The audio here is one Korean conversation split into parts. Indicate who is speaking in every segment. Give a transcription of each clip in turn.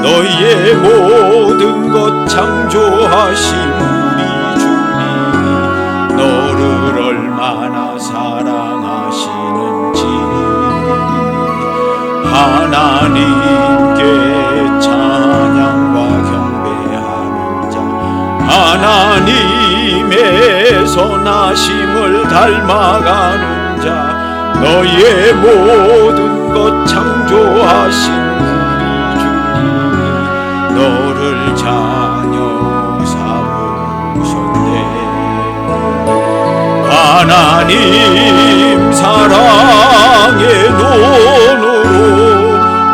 Speaker 1: 너희의 모든 것 창조하신 우리 주님이 너를 얼마나 사랑하시는지 하나님께 찬양과 경배하는 자, 하나님의 선하심을 닮아가는 자, 너희의 모든 것 창조하신 우리 주님이 너를 자녀 삼으셨네. 하나님 사랑의 눈으로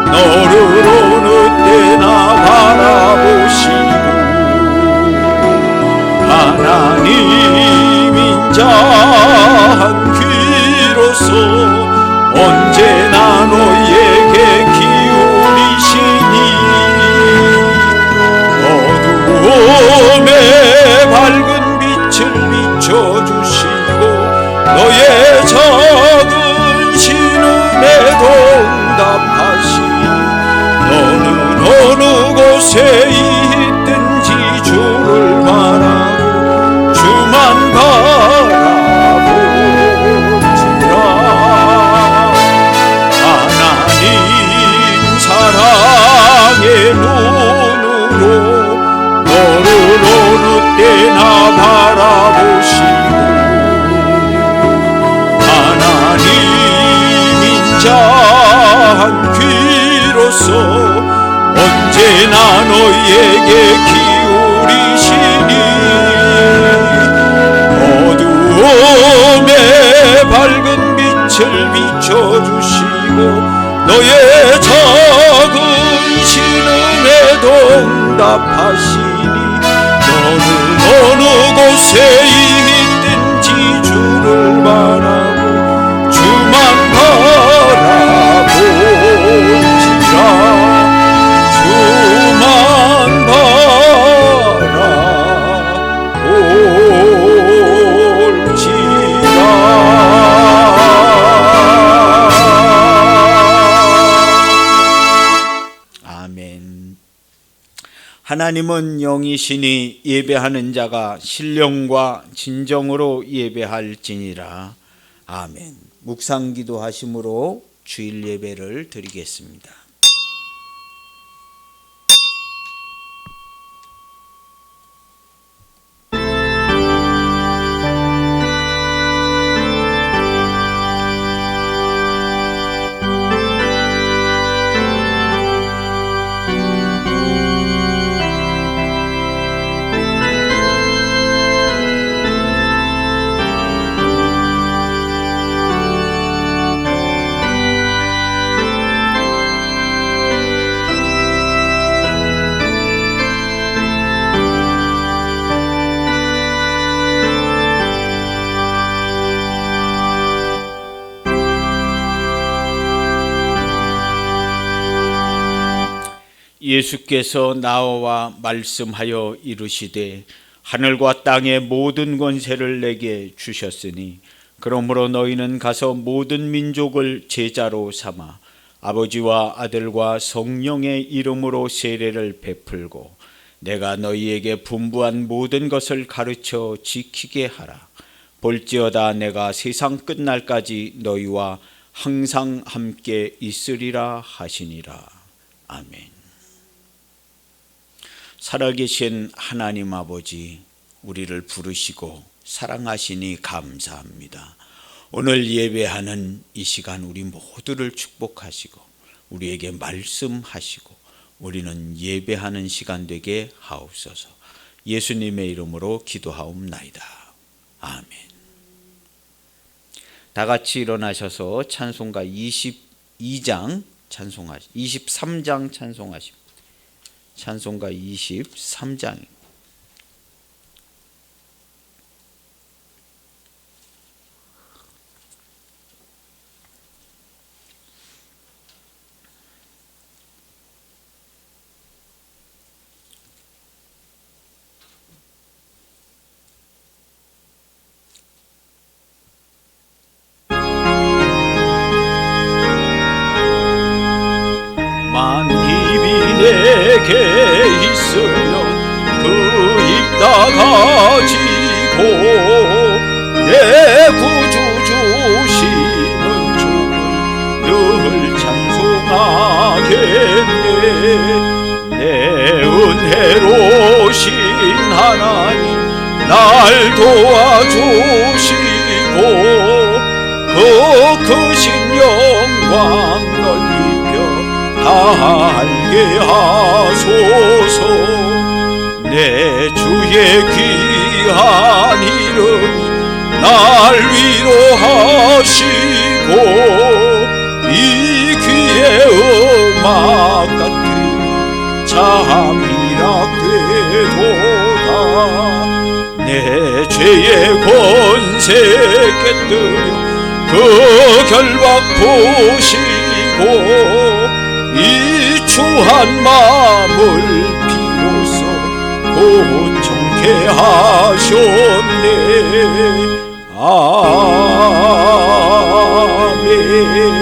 Speaker 1: 너를 어느 때나 바라보시고 하나님 인자한 귀로서 언제나 너희에게 기울이시니 어두움에 밝은 빛을 비춰주시고 너의 작은 신음에 응답하시니 너는 어느 곳에 있든지 주를 바라고 주만 바라보주라. 하나님 사랑의 눈으로 너를 어느 때나 바라보시고 하나님 인자한 귀로서 언제나 너희에게 기울이시니 어두움에 밝은 빛을 비춰주시고 너의 작은 신음에도 응답하시니 너는 어느 곳에 있든지 주를 바라고 주만 바라보지라. 주만 바라볼지라. 아멘. 하나님은 영이시니 예배하는 자가 신령과 진정으로 예배할지니라. 아멘. 묵상기도 하심으로 주일 예배를 드리겠습니다. 예수께서 나와 말씀하여 이르시되 하늘과 땅의 모든 권세를 내게 주셨으니 그러므로 너희는 가서 모든 민족을 제자로 삼아 아버지와 아들과 성령의 이름으로 세례를 베풀고 내가 너희에게 분부한 모든 것을 가르쳐 지키게 하라. 볼지어다 내가 세상 끝날까지 너희와 항상 함께 있으리라 하시니라. 아멘. 살아계신 하나님 아버지, 우리를 부르시고 사랑하시니 감사합니다. 오늘 예배하는 이 시간 우리 모두를 축복하시고 우리에게 말씀하시고 우리는 예배하는 시간 되게 하옵소서. 예수님의 이름으로 기도하옵나이다. 아멘. 다 같이 일어나셔서 찬송가 23장 찬송하십니다. 찬송가 23장입니다. 만입이 내 내게 있으면 그 입 다 가지고 내 구주 주시는 주를 늘 찬송하겠네. 내 은혜로신 하나님 날 도와주시고 그 크신 영광 넓히며 다 알게 하소서. 내 주의 귀한 이름이 날 위로하시고 이 귀의 음악 같은 잠이락되도다. 내 죄의 권세 깨뜨려 그 결박 푸시고 이 추한 마음을 비로소 고청케 하셨네.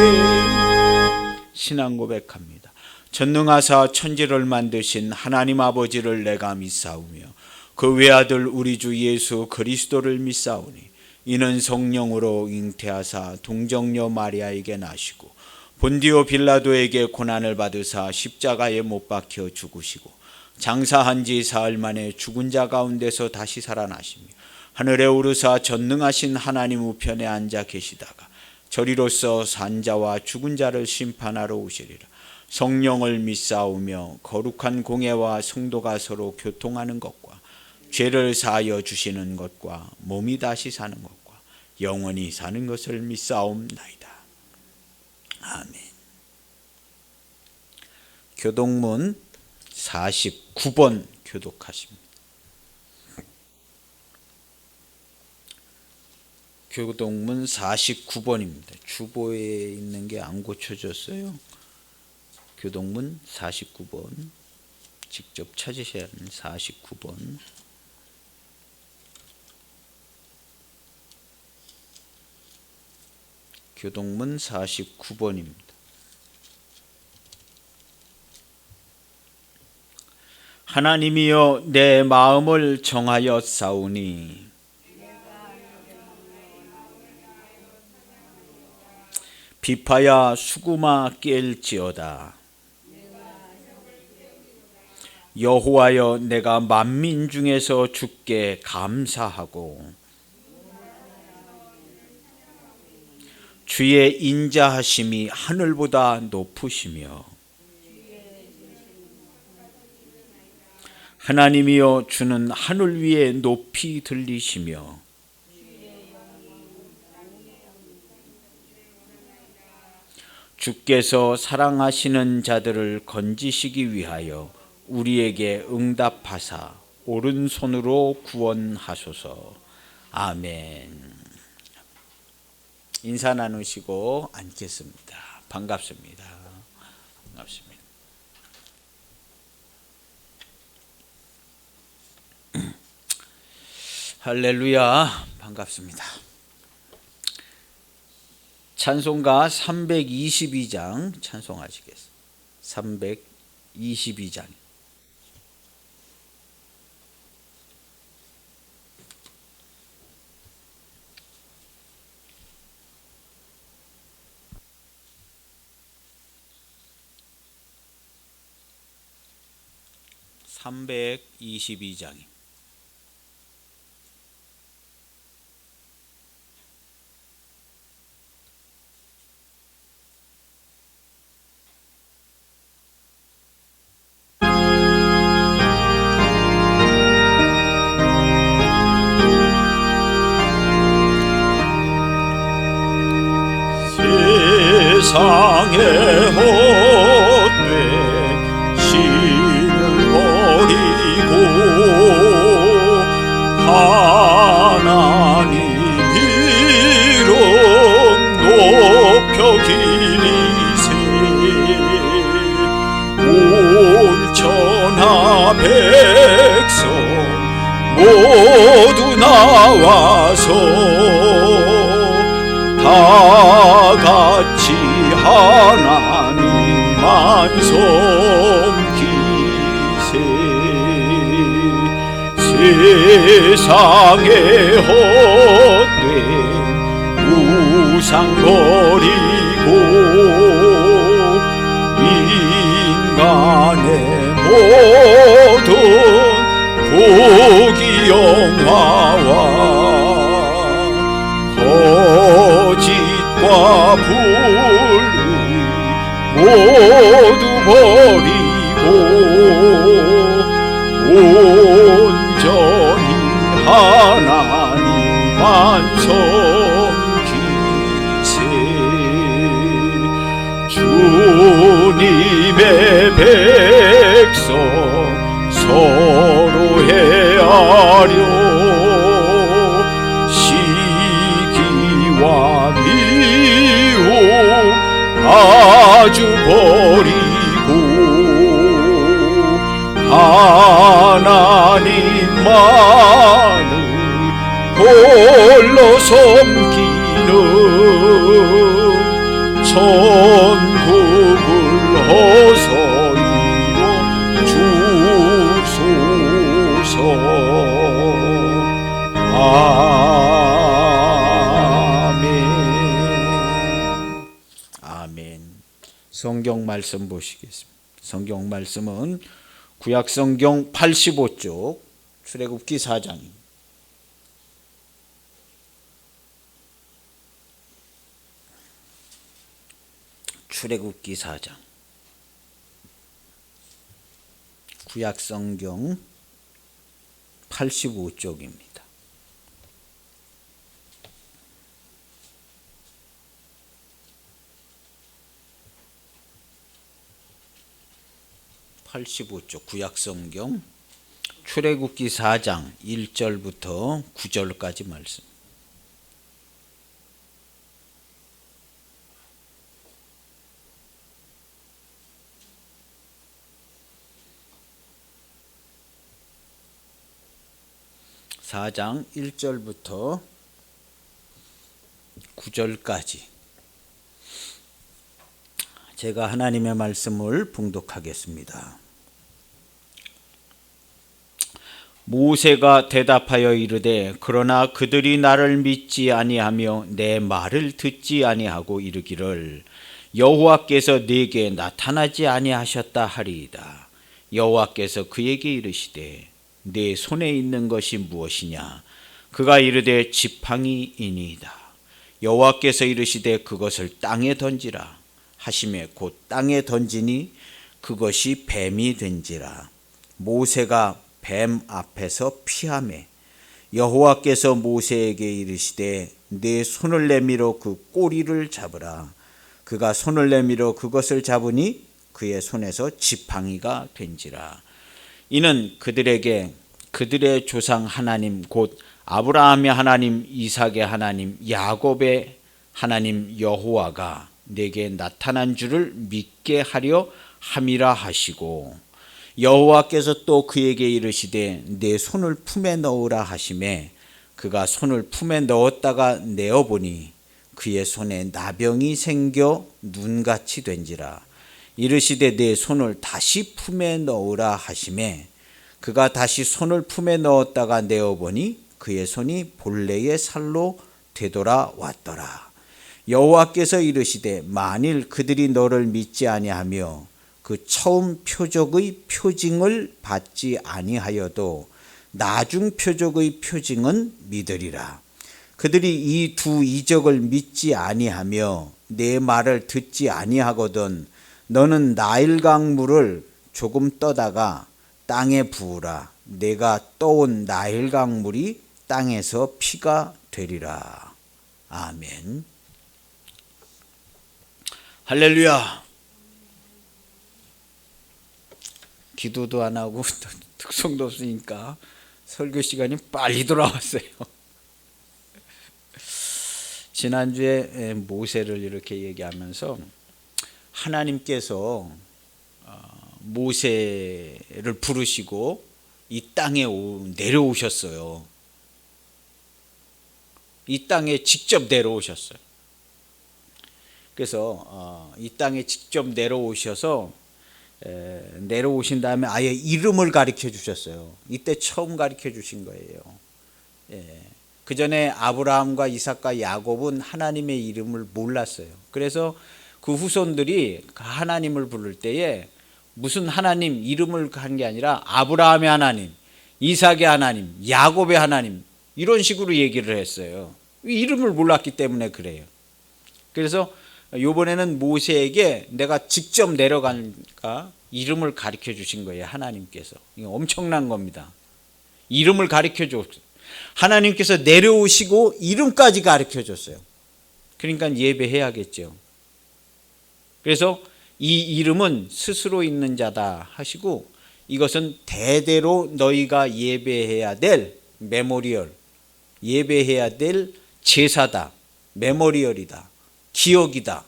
Speaker 1: 아멘. 신앙 고백합니다. 전능하사 천지를 만드신 하나님 아버지를 내가 믿사오며 그 외아들 우리 주 예수 그리스도를 믿사오니 이는 성령으로 잉태하사 동정녀 마리아에게 나시고 본디오 빌라도에게 고난을 받으사 십자가에 못 박혀 죽으시고 장사한 지 사흘 만에 죽은 자 가운데서 다시 살아나시며 하늘에 오르사 전능하신 하나님 우편에 앉아 계시다가 저리로서 산자와 죽은 자를 심판하러 오시리라. 성령을 믿사오며 거룩한 공예와 성도가 서로 교통하는 것과 죄를 사하여 주시는 것과 몸이 다시 사는 것과 영원히 사는 것을 믿사옵나이다. 아멘. 교동문 49번 교독하십니다. 교동문 49번입니다. 주보에 있는 게 안 고쳐졌어요. 교동문 49번 직접 찾으셔야 하는 49번. 교동문 49번입니다. 하나님이여 내 마음을 정하였사오니 비파야 수구마 깰지어다. 여호와여 내가 만민 중에서 주께 감사하고 주의 인자하심이 하늘보다 높으시며 하나님이여 주는 하늘 위에 높이 들리시며 주께서 사랑하시는 자들을 건지시기 위하여 우리에게 응답하사 오른손으로 구원하소서. 아멘. 인사 나누시고 앉겠습니다. 반갑습니다. 반갑습니다. 할렐루야. 반갑습니다. 찬송가 322장 찬송하시겠습니다. 322장. (322장입니다)
Speaker 2: 세상의 헛된 신을 버리고 하나님 이름 높여 기리세. 온 천하 백성 모두 나와서 다 같이 하나님만 섬기세. 세상에 헛된 우상 버리고 인간의 모든 고기 영화와 거짓과 불의 모두 버리고 온전히 하나님만 섬기세. 주님의 백성 서로 헤아려 시기와 미움 아주 버리고 하나님만을 홀로 섬기는 천국을 허서이로 주소서. 아멘.
Speaker 1: 아멘. 성경 말씀 보시겠습니다. 성경 말씀은 구약성경 85쪽 출애굽기 4장입니다. 출애굽기 4장. 구약성경 85쪽입니다. 구약성경 출애굽기 4장 1절부터 9절까지 말씀. (4장) 1절부터 9절까지 제가 하나님의 말씀을 봉독하겠습니다. 모세가 대답하여 이르되 그러나 그들이 나를 믿지 아니하며 내 말을 듣지 아니하고 이르기를 여호와께서 네게 나타나지 아니하셨다 하리이다. 여호와께서 그에게 이르시되 내 손에 있는 것이 무엇이냐? 그가 이르되 지팡이이니이다. 여호와께서 이르시되 그것을 땅에 던지라 하시매 곧 땅에 던지니 그것이 뱀이 된지라. 모세가 뱀 앞에서 피하매 여호와께서 모세에게 이르시되 내 손을 내밀어 그 꼬리를 잡으라. 그가 손을 내밀어 그것을 잡으니 그의 손에서 지팡이가 된지라. 이는 그들에게 그들의 조상 하나님 곧 아브라함의 하나님, 이삭의 하나님, 야곱의 하나님 여호와가 내게 나타난 줄을 믿게 하려 함이라 하시고, 여호와께서 또 그에게 이르시되 내 손을 품에 넣으라 하시매 그가 손을 품에 넣었다가 내어보니 그의 손에 나병이 생겨 눈같이 된지라. 이르시되 내 손을 다시 품에 넣으라 하시매 그가 다시 손을 품에 넣었다가 내어보니 그의 손이 본래의 살로 되돌아왔더라. 여호와께서 이르시되 만일 그들이 너를 믿지 아니하며 그 처음 표적의 표징을 받지 아니하여도 나중 표적의 표징은 믿으리라. 그들이 이 두 이적을 믿지 아니하며 내 말을 듣지 아니하거든 너는 나일강 물을 조금 떠다가 땅에 부으라. 내가 떠온 나일강 물이 땅에서 피가 되리라. 아멘. 할렐루야. 기도도 안 하고 특성도 없으니까 설교 시간이 빨리 돌아왔어요. 지난주에 모세를 이렇게 얘기하면서 하나님께서 모세를 부르시고 이 땅에 내려오셨어요. 이 땅에 직접 내려오셨어요. 그래서 이 땅에 직접 내려오셔서 내려오신 다음에 아예 이름을 가르쳐 주셨어요. 이때 처음 가르쳐 주신 거예요. 그 전에 아브라함과 이삭과 야곱은 하나님의 이름을 몰랐어요. 그래서 그 후손들이 하나님을 부를 때에 무슨 하나님 이름을 한 게 아니라 아브라함의 하나님, 이삭의 하나님, 야곱의 하나님 이런 식으로 얘기를 했어요. 이름을 몰랐기 때문에 그래요. 그래서 이번에는 모세에게 내가 직접 내려가니까 이름을 가르쳐 주신 거예요. 하나님께서. 이거 엄청난 겁니다. 이름을 가르쳐 줬어요. 하나님께서 내려오시고 이름까지 가르쳐 줬어요. 그러니까 예배해야겠죠. 그래서 이 이름은 스스로 있는 자다 하시고 이것은 대대로 너희가 예배해야 될 메모리얼, 예배해야 될 제사다. 메모리얼이다. 기억이다.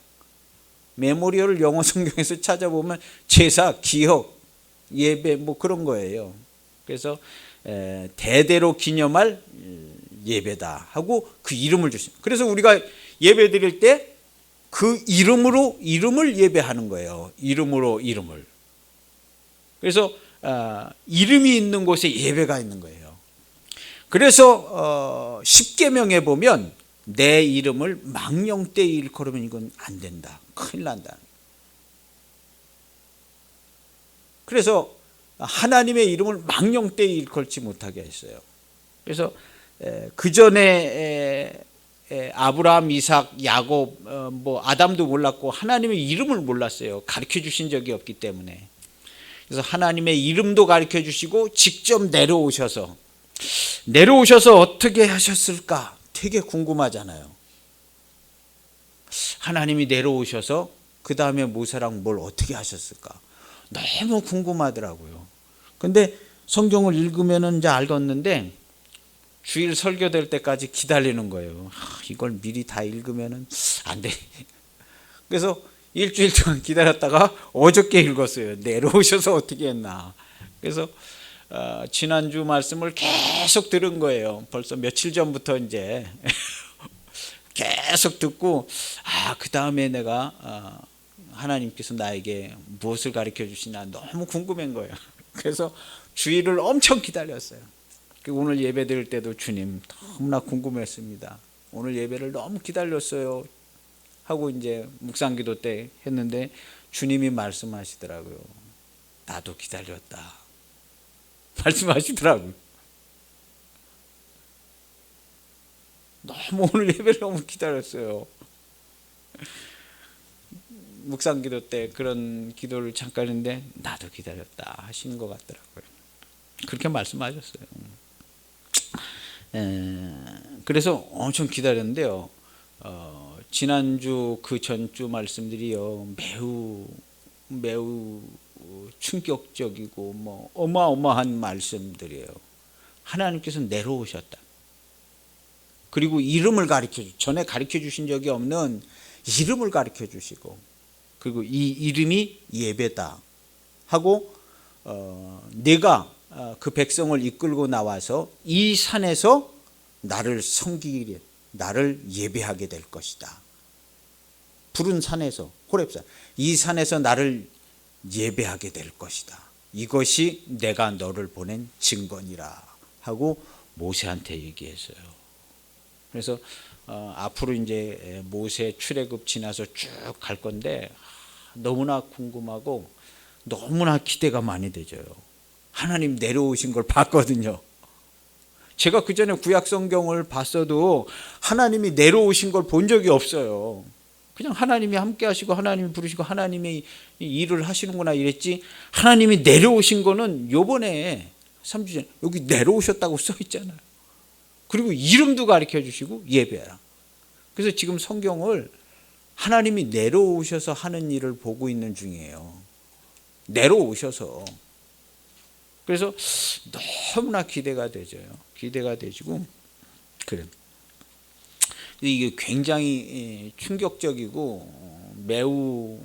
Speaker 1: 메모리얼을 영어 성경에서 찾아보면 제사, 기억, 예배 뭐 그런 거예요. 그래서 대대로 기념할 예배다 하고 그 이름을 주신. 그래서 우리가 예배 드릴 때 그 이름을 예배하는 거예요. 이름을. 그래서 이름이 있는 곳에 예배가 있는 거예요. 그래서 십계명에 보면 내 이름을 망령되이 일컬으면 이건 안 된다. 큰일 난다. 그래서 하나님의 이름을 망령되이 일컬지 못하게 했어요. 그래서 그 전에 아브라함, 이삭, 야곱, 뭐 아담도 몰랐고 하나님의 이름을 몰랐어요. 가르쳐 주신 적이 없기 때문에. 그래서 하나님의 이름도 가르쳐 주시고 직접 내려오셔서 어떻게 하셨을까? 되게 궁금하잖아요. 하나님이 내려오셔서 그 다음에 모세랑 뭘 어떻게 하셨을까? 너무 궁금하더라고요. 근데 성경을 읽으면 이제 알겠는데 주일 설교될 때까지 기다리는 거예요. 이걸 미리 다 읽으면 안 돼. 그래서 일주일 동안 기다렸다가 어저께 읽었어요. 내려오셔서 어떻게 했나. 그래서 지난주 말씀을 계속 들은 거예요. 벌써 며칠 전부터 이제 계속 듣고 그 다음에 내가 하나님께서 나에게 무엇을 가르쳐 주시나 너무 궁금한 거예요. 그래서 주일을 엄청 기다렸어요. 오늘 예배 드릴 때도 주님 너무나 궁금했습니다. 오늘 예배를 너무 기다렸어요 하고 이제 묵상기도 때 했는데 주님이 말씀하시더라고요. 나도 기다렸다. 말씀하시더라고요. 너무 오늘 예배를 너무 기다렸어요. 묵상기도 때 그런 기도를 잠깐 했는데 나도 기다렸다 하시는 것 같더라고요. 그렇게 말씀하셨어요. 그래서 엄청 기다렸는데요. 지난주 그 전주 말씀들이요 매우 충격적이고 뭐 어마어마한 말씀들이에요. 하나님께서 내려오셨다. 그리고 이름을 전에 가르쳐 주신 적이 없는 이름을 가르쳐 주시고 그리고 이 이름이 예배다 하고 내가 그 백성을 이끌고 나와서 이 산에서 나를 섬기게 나를 예배하게 될 것이다. 푸른 산에서 호렙산 이 산에서 나를 예배하게 될 것이다. 이것이 내가 너를 보낸 증거니라 하고 모세한테 얘기했어요. 그래서 앞으로 이제 모세 출애굽 지나서 쭉 갈 건데 너무나 궁금하고 너무나 기대가 많이 되져요. 하나님 내려오신 걸 봤거든요. 제가 그 전에 구약 성경을 봤어도 하나님이 내려오신 걸 본 적이 없어요. 그냥 하나님이 함께 하시고 하나님이 부르시고 하나님이 일을 하시는구나 이랬지 하나님이 내려오신 거는 요번에 3주 전에 여기 내려오셨다고 써 있잖아요. 그리고 이름도 가르쳐 주시고 예배라. 그래서 지금 성경을 하나님이 내려오셔서 하는 일을 보고 있는 중이에요. 내려오셔서. 그래서 너무나 기대가 되죠. 기대가 되시고 그래. 이게 굉장히 충격적이고 매우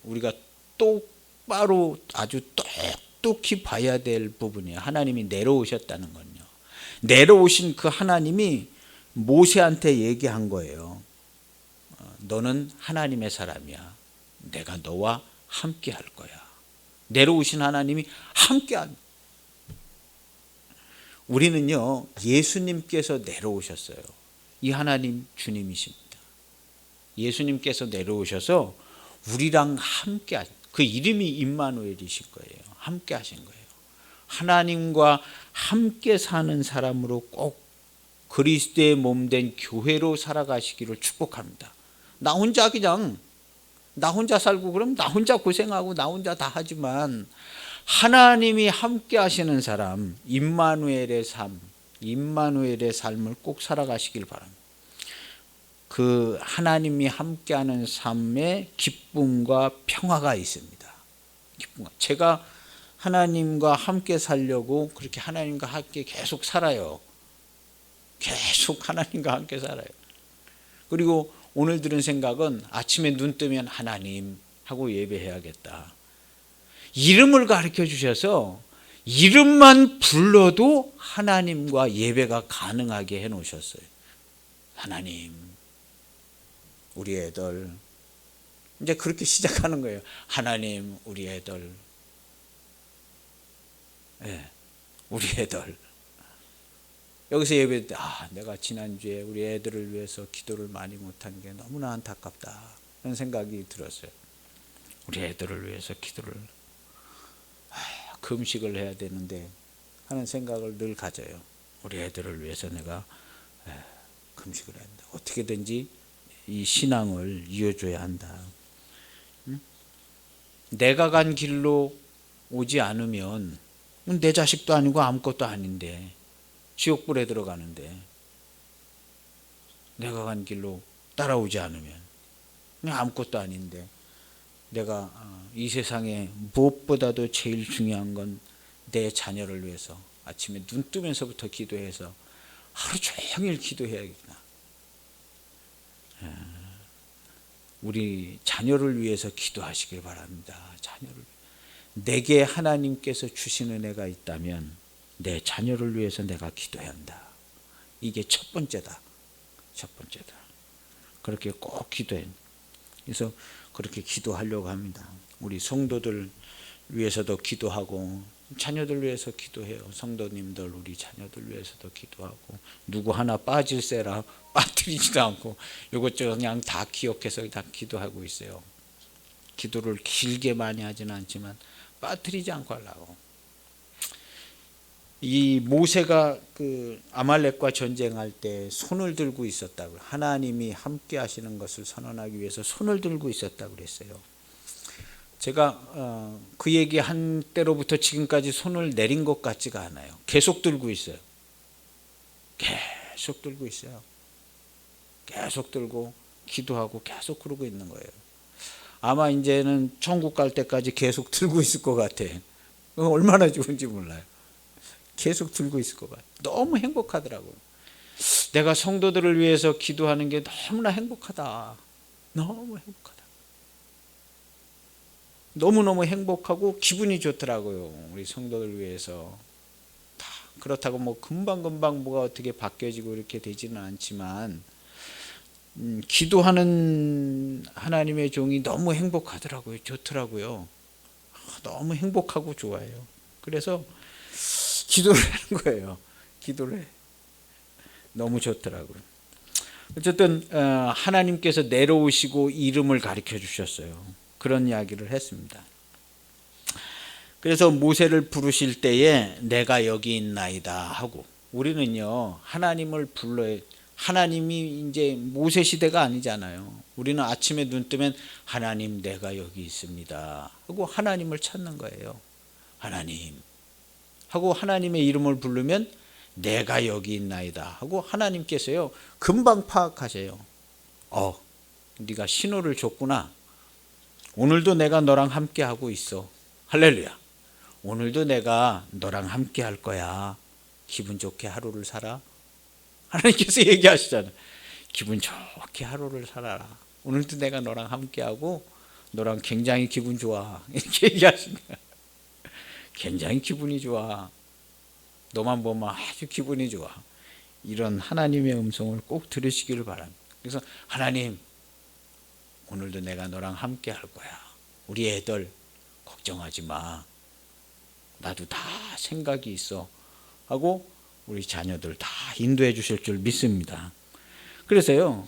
Speaker 1: 우리가 똑바로 아주 똑똑히 봐야 될 부분이에요. 하나님이 내려오셨다는 건요. 내려오신 그 하나님이 모세한테 얘기한 거예요. 너는 하나님의 사람이야. 내가 너와 함께 할 거야. 내려오신 하나님이 함께한. 우리는요, 예수님께서 내려오셨어요. 이 하나님 주님이십니다. 예수님께서 내려오셔서 우리랑 함께 하신, 그 이름이 임마누엘이신 거예요. 함께 하신 거예요. 하나님과 함께 사는 사람으로 꼭 그리스도의 몸된 교회로 살아가시기를 축복합니다. 나 혼자 살고 그러면 나 혼자 고생하고 나 혼자 다 하지만 하나님이 함께 하시는 사람, 임마누엘의 삶을 꼭 살아가시길 바랍니다. 그 하나님이 함께하는 삶에 기쁨과 평화가 있습니다. 제가 하나님과 함께 살려고 그렇게 하나님과 함께 계속 살아요. 계속 하나님과 함께 살아요. 그리고 오늘 들은 생각은 아침에 눈 뜨면 하나님 하고 예배해야겠다. 이름을 가르쳐 주셔서 이름만 불러도 하나님과 예배가 가능하게 해 놓으셨어요. 하나님, 우리 애들. 이제 그렇게 시작하는 거예요. 하나님, 우리 애들. 네, 우리 애들. 여기서 예배 때, 내가 지난주에 우리 애들을 위해서 기도를 많이 못한 게 너무나 안타깝다. 그런 생각이 들었어요. 우리 애들을 위해서 기도를, 금식을 해야 되는데 하는 생각을 늘 가져요. 우리 애들을 위해서 내가 금식을 해야 한다. 어떻게든지 이 신앙을 이어줘야 한다. 내가 간 길로 오지 않으면 내 자식도 아니고 아무것도 아닌데, 지옥불에 들어가는데, 내가 간 길로 따라오지 않으면 아무것도 아닌데, 내가 이 세상에 무엇보다도 제일 중요한 건 내 자녀를 위해서 아침에 눈 뜨면서부터 기도해서 하루 종일 기도해야겠구나. 우리 자녀를 위해서 기도하시길 바랍니다. 자녀를. 내게 하나님께서 주신 은혜가 있다면 내 자녀를 위해서 내가 기도해야 한다. 이게 첫 번째다. 그렇게 꼭 기도해. 그래서 그렇게 기도하려고 합니다. 우리 성도들 위해서도 기도하고 자녀들 위해서 기도해요. 성도님들 우리 자녀들 위해서도 기도하고, 누구 하나 빠질세라 빠뜨리지도 않고 이것저것 그냥 다 기억해서 다 기도하고 있어요. 기도를 길게 많이 하지는 않지만 빠뜨리지 않고 하려고. 이 모세가 그 아말렉과 전쟁할 때 손을 들고 있었다고, 하나님이 함께 하시는 것을 선언하기 위해서 손을 들고 있었다고 그랬어요. 제가 그 얘기 한 때로부터 지금까지 손을 내린 것 같지가 않아요. 계속 들고 있어요. 계속 들고 기도하고 계속 그러고 있는 거예요. 아마 이제는 천국 갈 때까지 계속 들고 있을 것 같아. 얼마나 좋은지 몰라요. 계속 들고 있을 것 같아요. 너무 행복하더라고요. 내가 성도들을 위해서 기도하는 게 너무나 행복하다. 너무 행복하다. 너무너무 행복하고 기분이 좋더라고요. 우리 성도들 위해서. 그렇다고 뭐 금방금방 뭐가 어떻게 바뀌어지고 이렇게 되지는 않지만, 기도하는 하나님의 종이 너무 행복하더라고요. 좋더라고요. 너무 행복하고 좋아요. 그래서 기도를 하는 거예요. 기도를 해. 너무 좋더라고요. 어쨌든 하나님께서 내려오시고 이름을 가르쳐 주셨어요. 그런 이야기를 했습니다. 그래서 모세를 부르실 때에 내가 여기 있나이다 하고, 우리는요 하나님을 불러야, 하나님이 이제 모세 시대가 아니잖아요. 우리는 아침에 눈 뜨면 하나님 내가 여기 있습니다 하고 하나님을 찾는 거예요. 하나님 하고 하나님의 이름을 부르면 내가 여기 있나이다 하고 하나님께서요 금방 파악하세요. 네가 신호를 줬구나. 오늘도 내가 너랑 함께 하고 있어. 할렐루야. 오늘도 내가 너랑 함께 할 거야. 기분 좋게 하루를 살아. 하나님께서 얘기하시잖아요. 기분 좋게 하루를 살아라. 오늘도 내가 너랑 함께 하고 너랑 굉장히 기분 좋아. 이렇게 얘기하신 거야. 굉장히 기분이 좋아. 너만 보면 아주 기분이 좋아. 이런 하나님의 음성을 꼭 들으시기를 바랍니다. 그래서 하나님, 오늘도 내가 너랑 함께 할 거야. 우리 애들, 걱정하지 마. 나도 다 생각이 있어. 하고 우리 자녀들 다 인도해 주실 줄 믿습니다. 그래서요,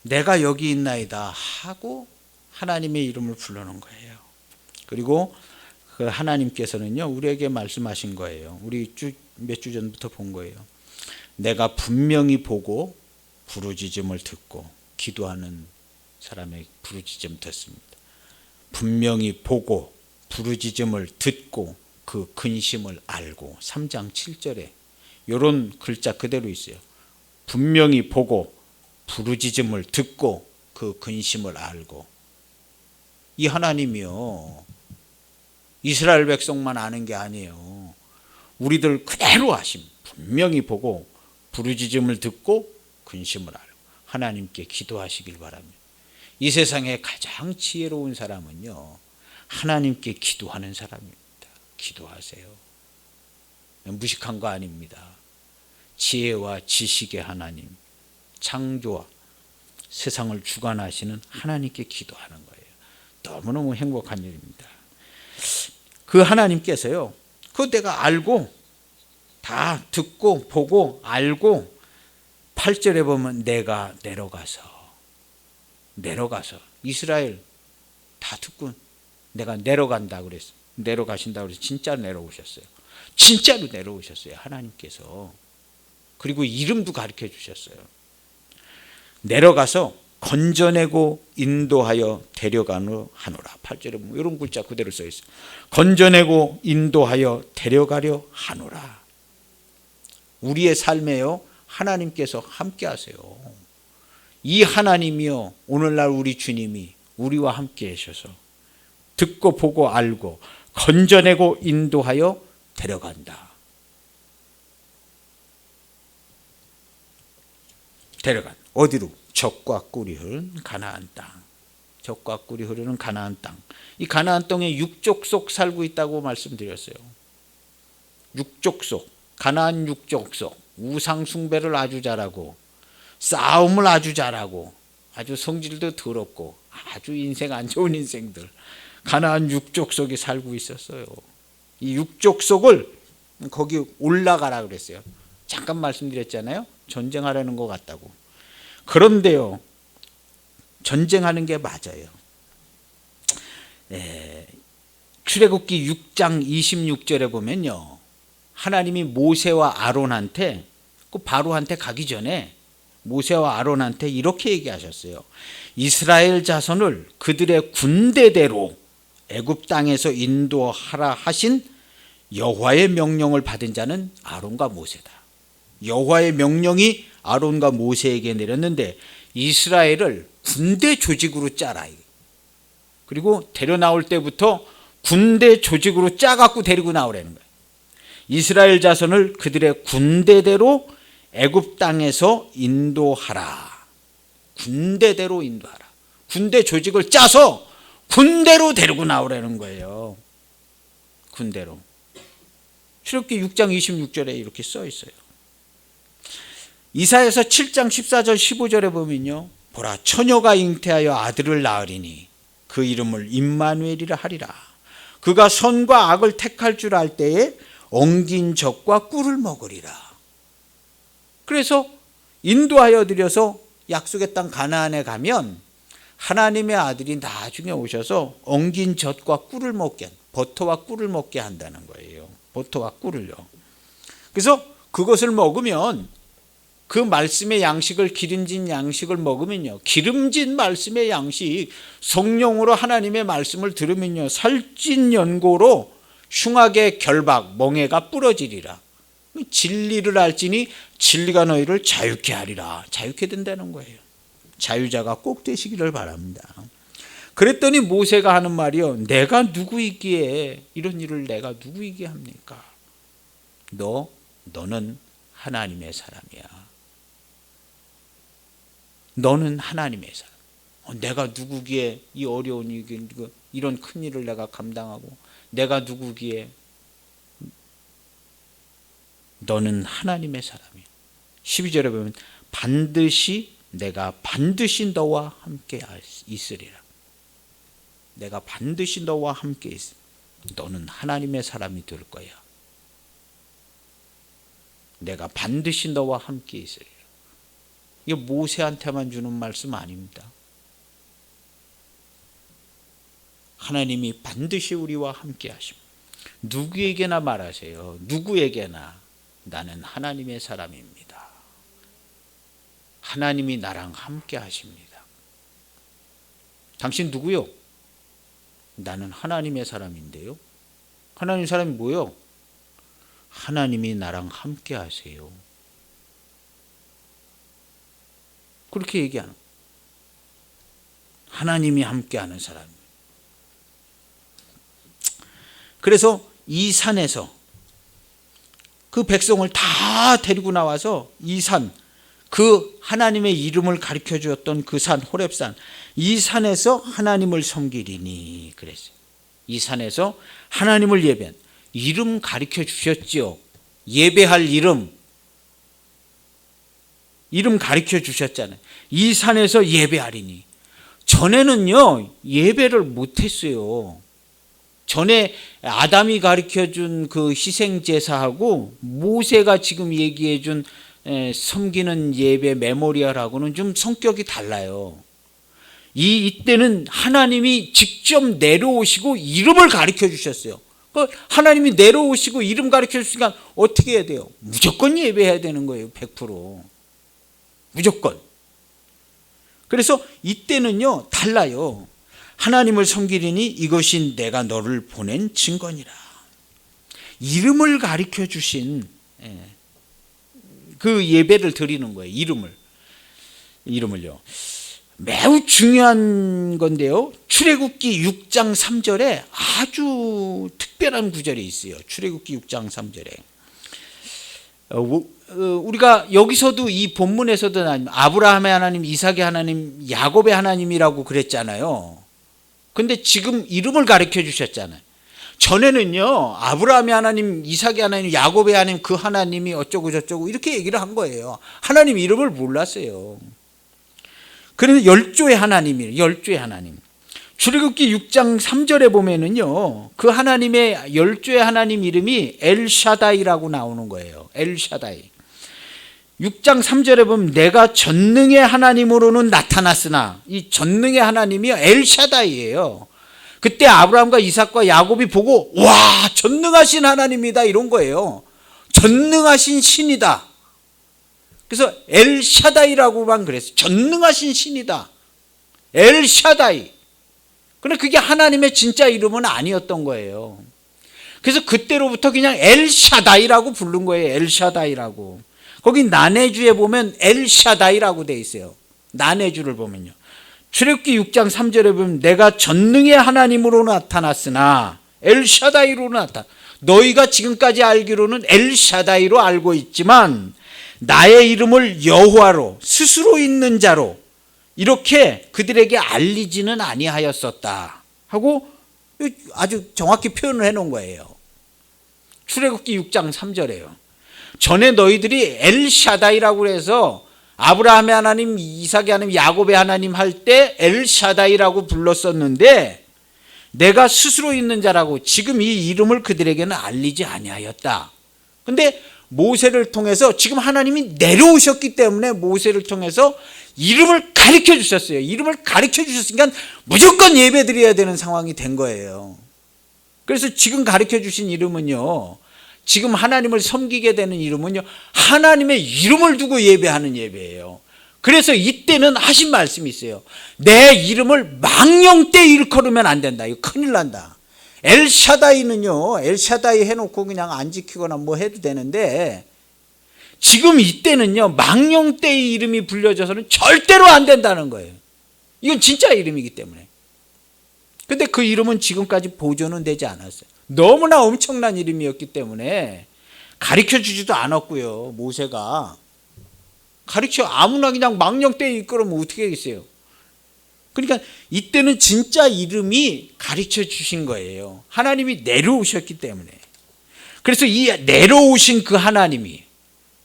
Speaker 1: 내가 여기 있나이다 하고 하나님의 이름을 부르는 거예요. 그리고 그 하나님께서는요, 우리에게 말씀하신 거예요. 우리 몇 주 전부터 본 거예요. 내가 분명히 보고 부르짖음을 듣고 기도하는 사람의 부르짖음 듣습니다. 분명히 보고 부르짖음을 듣고 그 근심을 알고 3장 7절에 이런 글자 그대로 있어요. 분명히 보고 부르짖음을 듣고 그 근심을 알고. 이 하나님이요, 이스라엘 백성만 아는 게 아니에요. 우리들 그대로 아심. 분명히 보고 부르짖음을 듣고 근심을 알고 하나님께 기도하시길 바랍니다. 이 세상에 가장 지혜로운 사람은요, 하나님께 기도하는 사람입니다. 기도하세요. 무식한 거 아닙니다. 지혜와 지식의 하나님, 창조와 세상을 주관하시는 하나님께 기도하는 거예요. 너무너무 행복한 일입니다. 그 하나님께서요, 그거 내가 알고 다 듣고 보고 알고 8절에 보면 내가 내려가서 이스라엘 다 듣고 내가 내려간다 그랬어요. 내려가신다 그래서 진짜 내려오셨어요. 진짜로 내려오셨어요. 하나님께서. 그리고 이름도 가르쳐 주셨어요. 내려가서 건져내고 인도하여 데려가노 하노라. 8절에 보면 이런 글자 그대로 써 있어요. 건져내고 인도하여 데려가려 하노라. 우리의 삶에요, 하나님께서 함께 하세요. 이 하나님이요, 오늘날 우리 주님이 우리와 함께 하셔서 듣고 보고 알고 건져내고 인도하여 데려간다. 데려간 어디로? 젖과 꿀이 흐르는 가나안 땅. 젖과 꿀이 흐르는 가나안 땅. 이 가나안 땅에 육족속 살고 있다고 말씀드렸어요. 육족속, 가나안 육족속. 우상 숭배를 아주 잘하고 싸움을 아주 잘하고 아주 성질도 더럽고 아주 인생 안 좋은 인생들, 가나안 육족속에 살고 있었어요. 이 육족속을 거기 올라가라 그랬어요. 잠깐 말씀드렸잖아요. 전쟁하려는 것 같다고. 그런데요, 전쟁하는 게 맞아요. 출애굽기 6장 26절에 보면요, 하나님이 모세와 아론한테, 그 바로한테 가기 전에 모세와 아론한테 이렇게 얘기하셨어요. 이스라엘 자손을 그들의 군대대로 애굽 땅에서 인도하라 하신 여호와의 명령을 받은 자는 아론과 모세다. 여호와의 명령이 아론과 모세에게 내렸는데 이스라엘을 군대 조직으로 짜라. 그리고 데려 나올 때부터 군대 조직으로 짜갖고 데리고 나오라는 거예요. 이스라엘 자손을 그들의 군대대로 애굽 땅에서 인도하라. 군대대로 인도하라. 군대 조직을 짜서 군대로 데리고 나오라는 거예요. 군대로. 출애굽기 6장 26절에 이렇게 써 있어요. 이사야서 7장 14절 15절에 보면요, 보라 처녀가 잉태하여 아들을 낳으리니 그 이름을 임마누엘이라 하리라. 그가 선과 악을 택할 줄 알 때에 엉긴 젖과 꿀을 먹으리라. 그래서 인도하여 드려서 약속의 땅 가나안에 가면 하나님의 아들이 나중에 오셔서 엉긴 젖과 꿀을 먹게, 버터와 꿀을 먹게 한다는 거예요. 버터와 꿀을요. 그래서 그것을 먹으면, 그 말씀의 양식을, 기름진 양식을 먹으면요, 기름진 말씀의 양식, 성령으로 하나님의 말씀을 들으면요, 살찐 연고로 흉악의 결박 멍에가 부러지리라. 진리를 알지니 진리가 너희를 자유케 하리라. 자유케 된다는 거예요. 자유자가 꼭 되시기를 바랍니다. 그랬더니 모세가 하는 말이요, 내가 누구이기에 이런 일을 내가 누구이기에 합니까? 너는 하나님의 사람이야. 너는 하나님의 사람. 내가 누구기에 이 어려운 일, 이런 큰 일을 내가 감당하고, 내가 누구기에? 너는 하나님의 사람이야. 12절에 보면 내가 반드시 너와 함께 있으리라. 내가 반드시 너와 함께 있어. 너는 하나님의 사람이 될 거야. 내가 반드시 너와 함께 있으리라. 이게 모세한테만 주는 말씀 아닙니다. 하나님이 반드시 우리와 함께 하십니다. 누구에게나 말하세요. 누구에게나 나는 하나님의 사람입니다. 하나님이 나랑 함께 하십니다. 당신 누구요? 나는 하나님의 사람인데요. 하나님 사람이 뭐요? 하나님이 나랑 함께 하세요. 그렇게 얘기하는 거예요. 하나님이 함께하는 사람입니다. 그래서 이 산에서 그 백성을 다 데리고 나와서 이 산, 그 하나님의 이름을 가르쳐 주었던 그 산, 호렙산, 이 산에서 하나님을 섬기리니 그랬어요. 이 산에서 하나님을 예배한 이름 가르쳐 주셨지요. 예배할 이름 가르쳐 주셨잖아요. 이 산에서 예배하리니. 전에는요 예배를 못했어요. 전에 아담이 가르쳐준 그 희생제사하고 모세가 지금 얘기해준 섬기는 예배 메모리얼하고는 좀 성격이 달라요. 이때는 하나님이 직접 내려오시고 이름을 가르쳐 주셨어요. 하나님이 내려오시고 이름 가르쳐 주시니까 어떻게 해야 돼요? 무조건 예배해야 되는 거예요. 100%. 무조건. 그래서 이때는요 달라요. 하나님을 섬기리니 이것이 내가 너를 보낸 증거니라. 이름을 가르쳐 주신 그 예배를 드리는 거예요. 이름을요. 매우 중요한 건데요. 출애굽기 6장 3절에 아주 특별한 구절이 있어요. 출애굽기 6장 3절에 우리가 여기서도 이 본문에서도 아브라함의 하나님, 이삭의 하나님, 야곱의 하나님이라고 그랬잖아요. 근데 지금 이름을 가르쳐 주셨잖아요. 전에는요 아브라함의 하나님, 이삭의 하나님, 야곱의 하나님, 그 하나님이 어쩌고 저쩌고 이렇게 얘기를 한 거예요. 하나님 이름을 몰랐어요. 그래서 열조의 하나님이에요. 열조의 하나님. 출애굽기 6장 3절에 보면은요 그 하나님의 열조의 하나님 이름이 엘샤다이라고 나오는 거예요. 엘샤다이. 6장 3절에 보면 내가 전능의 하나님으로는 나타났으나, 이 전능의 하나님이 엘샤다이예요. 그때 아브라함과 이삭과 야곱이 보고 와 전능하신 하나님이다 이런 거예요. 전능하신 신이다. 그래서 엘샤다이라고만 그랬어요. 전능하신 신이다. 엘샤다이. 그런데 그게 하나님의 진짜 이름은 아니었던 거예요. 그래서 그때로부터 그냥 엘샤다이라고 부른 거예요. 엘샤다이라고. 거기 나네주에 보면 엘샤다이라고 돼 있어요. 나네주를 보면요. 출애굽기 6장 3절에 보면 내가 전능의 하나님으로 나타났으나 엘샤다이로 나타나. 너희가 지금까지 알기로는 엘샤다이로 알고 있지만 나의 이름을 여호와로 스스로 있는 자로 이렇게 그들에게 알리지는 아니하였었다 하고 아주 정확히 표현을 해놓은 거예요. 출애굽기 6장 3절에요. 전에 너희들이 엘샤다이라고 해서 아브라함의 하나님, 이삭의 하나님, 야곱의 하나님 할 때 엘샤다이라고 불렀었는데 내가 스스로 있는 자라고 지금 이 이름을 그들에게는 알리지 아니하였다. 근데 모세를 통해서 지금 하나님이 내려오셨기 때문에 모세를 통해서 이름을 가르쳐 주셨어요. 이름을 가르쳐 주셨으니까 무조건 예배 드려야 되는 상황이 된 거예요. 그래서 지금 가르쳐 주신 이름은요, 지금 하나님을 섬기게 되는 이름은요, 하나님의 이름을 두고 예배하는 예배예요. 그래서 이때는 하신 말씀이 있어요. 내 이름을 망령때 일컬으면 안 된다. 이거 큰일 난다. 엘샤다이는요, 엘샤다이 해놓고 그냥 안 지키거나 뭐 해도 되는데 지금 이때는요 망령때의 이름이 불려져서는 절대로 안 된다는 거예요. 이건 진짜 이름이기 때문에. 근데 그 이름은 지금까지 보존은 되지 않았어요. 너무나 엄청난 이름이었기 때문에 가르쳐 주지도 않았고요. 모세가 가르쳐 아무나 그냥 망령때에 이끌으면 어떻게 하겠어요. 그러니까 이때는 진짜 이름이 가르쳐 주신 거예요. 하나님이 내려오셨기 때문에. 그래서 이 내려오신 그 하나님이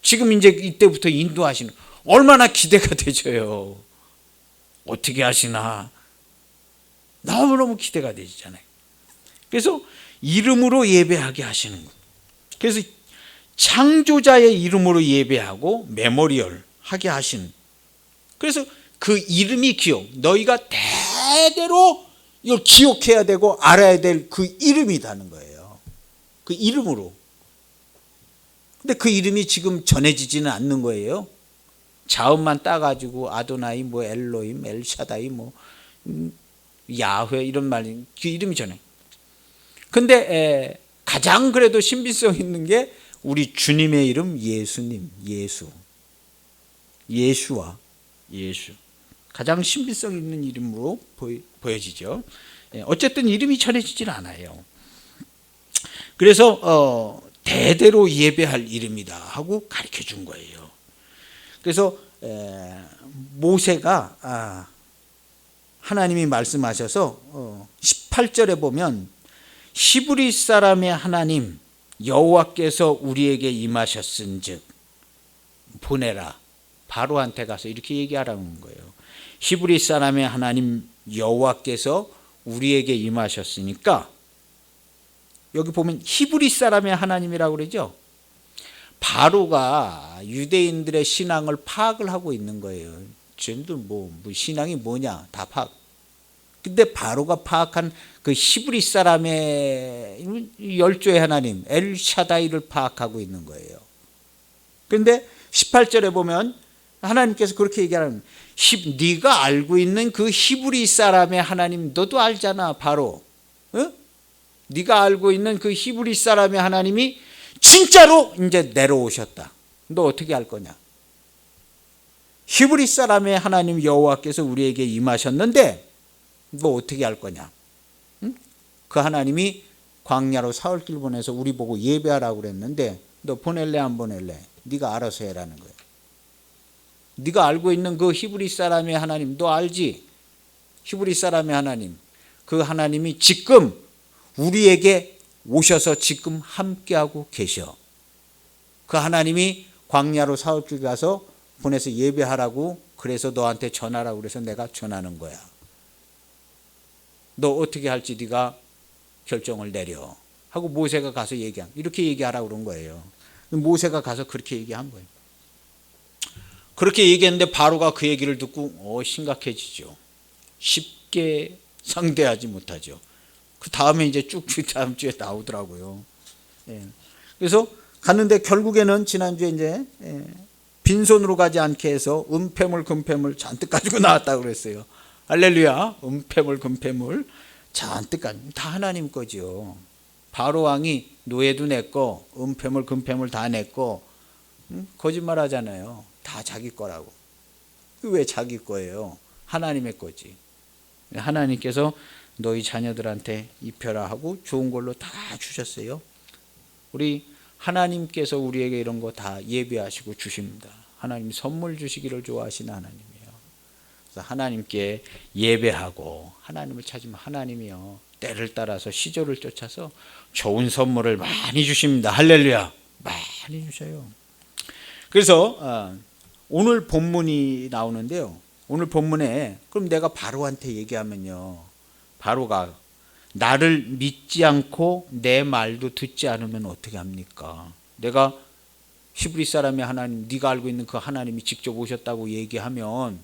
Speaker 1: 지금 이제 이때부터 인도하시는, 얼마나 기대가 되져요. 어떻게 하시나. 너무너무 기대가 되잖아요. 그래서 이름으로 예배하게 하시는 거예요. 그래서 창조자의 이름으로 예배하고 메모리얼 하게 하시는. 그래서 그 이름이 기억. 너희가 대대로 이걸 기억해야 되고 알아야 될 그 이름이라는 거예요. 그 이름으로. 근데 그 이름이 지금 전해지지는 않는 거예요. 자음만 따가지고 아도나이, 뭐 엘로임, 엘샤다이, 뭐 야훼 이런 말이 그 이름이 전해. 근데 가장 그래도 신비성 있는 게 우리 주님의 이름 예수님, 예수와 예수. 가장 신비성 있는 이름으로 보여지죠. 어쨌든 이름이 전해지질 않아요. 그래서 대대로 예배할 이름이다 하고 가르쳐 준 거예요. 그래서 모세가 하나님이 말씀하셔서 18절에 보면 히브리 사람의 하나님 여호와께서 우리에게 임하셨은즉 보내라. 바로한테 가서 이렇게 얘기하라는 거예요. 히브리 사람의 하나님 여호와께서 우리에게 임하셨으니까, 여기 보면 히브리 사람의 하나님이라고 그러죠. 바로가 유대인들의 신앙을 파악을 하고 있는 거예요. 쟤네들 뭐 신앙이 뭐냐 다 파악. 근데 바로가 파악한 그 히브리 사람의 열조의 하나님 엘샤다이를 파악하고 있는 거예요. 그런데 18절에 보면 하나님께서 그렇게 얘기하는, 네가 알고 있는 그 히브리 사람의 하나님 너도 알잖아. 바로 네가 알고 있는 그 히브리 사람의 하나님이 진짜로 이제 내려오셨다. 너 어떻게 할 거냐? 히브리 사람의 하나님 여호와께서 우리에게 임하셨는데 너 어떻게 할 거냐? 그 하나님이 광야로 사흘길 보내서 우리 보고 예배하라고 그랬는데 너 보낼래 안 보낼래? 네가 알아서 해라는 거예요. 네가 알고 있는 그 히브리 사람의 하나님 너 알지? 히브리 사람의 하나님, 그 하나님이 지금 우리에게 오셔서 지금 함께하고 계셔. 그 하나님이 광야로 사흘길 가서 보내서 예배하라고 그래서 너한테 전하라고 그래서 내가 전하는 거야. 너 어떻게 할지 네가 결정을 내려 하고 모세가 가서 이렇게 얘기하라고 그런 거예요. 모세가 가서 그렇게 얘기한 거예요. 그렇게 얘기했는데 바로가 그 얘기를 듣고 심각해지죠. 쉽게 상대하지 못하죠. 그 다음에 이제 쭉 다음 주에 나오더라고요. 그래서 갔는데 결국에는 지난주에 이제 빈손으로 가지 않게 해서 은폐물 금폐물 잔뜩 가지고 나왔다고 그랬어요. 할렐루야. 은폐물 금폐물 잔뜩 다 하나님 거죠. 바로 왕이 노예도 냈고 은폐물 금폐물 다 냈고 거짓말 하잖아요. 다 자기 거라고. 왜 자기 거예요? 하나님의 거지. 하나님께서 너희 자녀들한테 입혀라 하고 좋은 걸로 다 주셨어요. 우리 하나님께서 우리에게 이런 거 다 예비하시고 주십니다. 하나님 선물 주시기를 좋아하시는 하나님이에요. 그래서 하나님께 예배하고 하나님을 찾으면 하나님이요 때를 따라서 시절을 쫓아서 좋은 선물을 많이 주십니다. 할렐루야. 많이 주셔요. 그래서 오늘 본문이 나오는데요. 오늘 본문에 그럼 내가 바로한테 얘기하면요. 바로가 나를 믿지 않고 내 말도 듣지 않으면 어떻게 합니까? 내가 히브리 사람의 하나님, 네가 알고 있는 그 하나님이 직접 오셨다고 얘기하면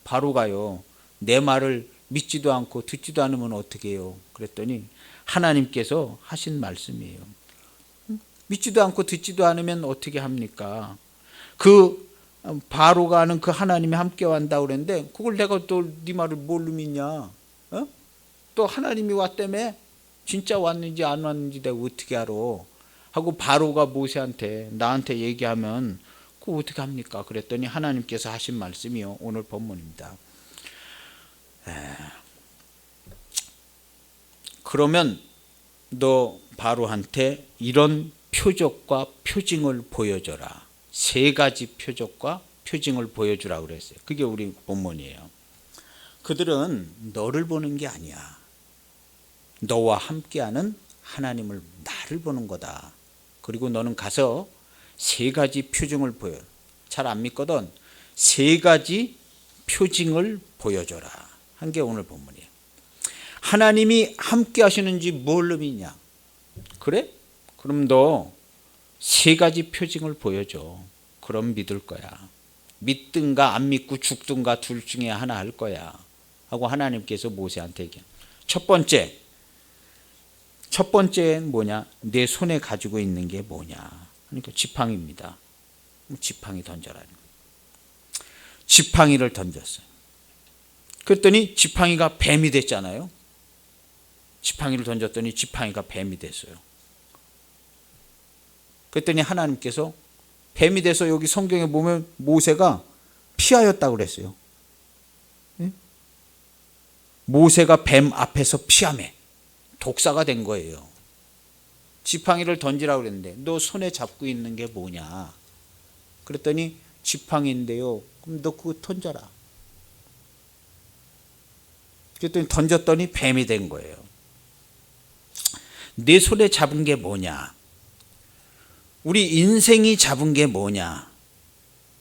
Speaker 1: 바로가요. 내 말을 믿지도 않고 듣지도 않으면 어떻게 해요? 그랬더니 하나님께서 하신 말씀이에요. 믿지도 않고 듣지도 않으면 어떻게 합니까? 그 바로가 하는 그 하나님이 함께 한다고 그랬는데 그걸 내가 또 네 말을 뭘로 믿냐? 또 하나님이 왔다며? 진짜 왔는지 안 왔는지 내가 어떻게 알아? 하고 바로가 모세한테 나한테 얘기하면 그거 어떻게 합니까? 그랬더니 하나님께서 하신 말씀이요. 오늘 본문입니다. 그러면 너 바로한테 이런 표적과 표징을 보여줘라. 3가지 표적과 표징을 보여주라 그랬어요. 그게 우리 본문이에요. 그들은 너를 보는 게 아니야. 너와 함께하는 하나님을 나를 보는 거다. 그리고 너는 가서 3가지 표징을 보여. 잘 안 믿거든. 3가지 표징을 보여줘라. 한 게 오늘 본문이에요. 하나님이 함께 하시는지 뭘로 믿냐? 그래? 그럼 너 세 가지 표징을 보여줘. 그럼 믿을 거야. 믿든가 안 믿고 죽든가 둘 중에 하나 할 거야 하고 하나님께서 모세한테 얘기해. 첫 번째는 뭐냐? 내 손에 가지고 있는 게 뭐냐? 그러니까 지팡이입니다. 지팡이 던져라는 거예요. 지팡이를 던졌어요. 그랬더니 지팡이가 뱀이 됐잖아요. 지팡이를 던졌더니 지팡이가 뱀이 됐어요. 그랬더니 하나님께서 뱀이 돼서 여기 성경에 보면 모세가 피하였다고 그랬어요. 네? 모세가 뱀 앞에서 피하매 독사가 된 거예요. 지팡이를 던지라고 그랬는데 너 손에 잡고 있는 게 뭐냐? 그랬더니 지팡이인데요. 그럼 너 그거 던져라. 그랬더니 던졌더니 뱀이 된 거예요. 내 손에 잡은 게 뭐냐? 우리 인생이 잡은 게 뭐냐?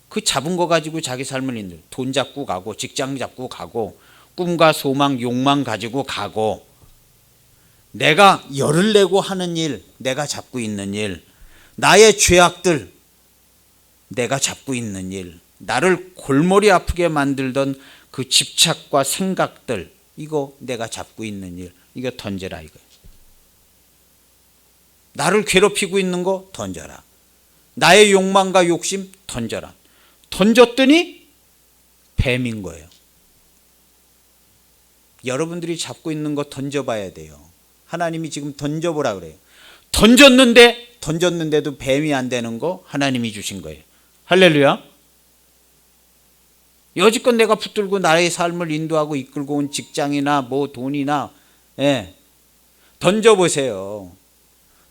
Speaker 1: 그 잡은 거 가지고 자기 삶을 인들. 돈 잡고 가고 직장 잡고 가고 꿈과 소망 욕망 가지고 가고 내가 열을 내고 하는 일, 내가 잡고 있는 일, 나의 죄악들 내가 잡고 있는 일, 나를 골머리 아프게 만들던 그 집착과 생각들, 이거 내가 잡고 있는 일, 이거 던져라 이거예요. 나를 괴롭히고 있는 거 던져라. 나의 욕망과 욕심 던져라. 던졌더니 뱀인 거예요. 여러분들이 잡고 있는 거 던져봐야 돼요. 하나님이 지금 던져보라 그래요. 던졌는데도 뱀이 안 되는 거 하나님이 주신 거예요. 할렐루야. 여지껏 내가 붙들고 나의 삶을 인도하고 이끌고 온 직장이나 뭐 돈이나 던져보세요.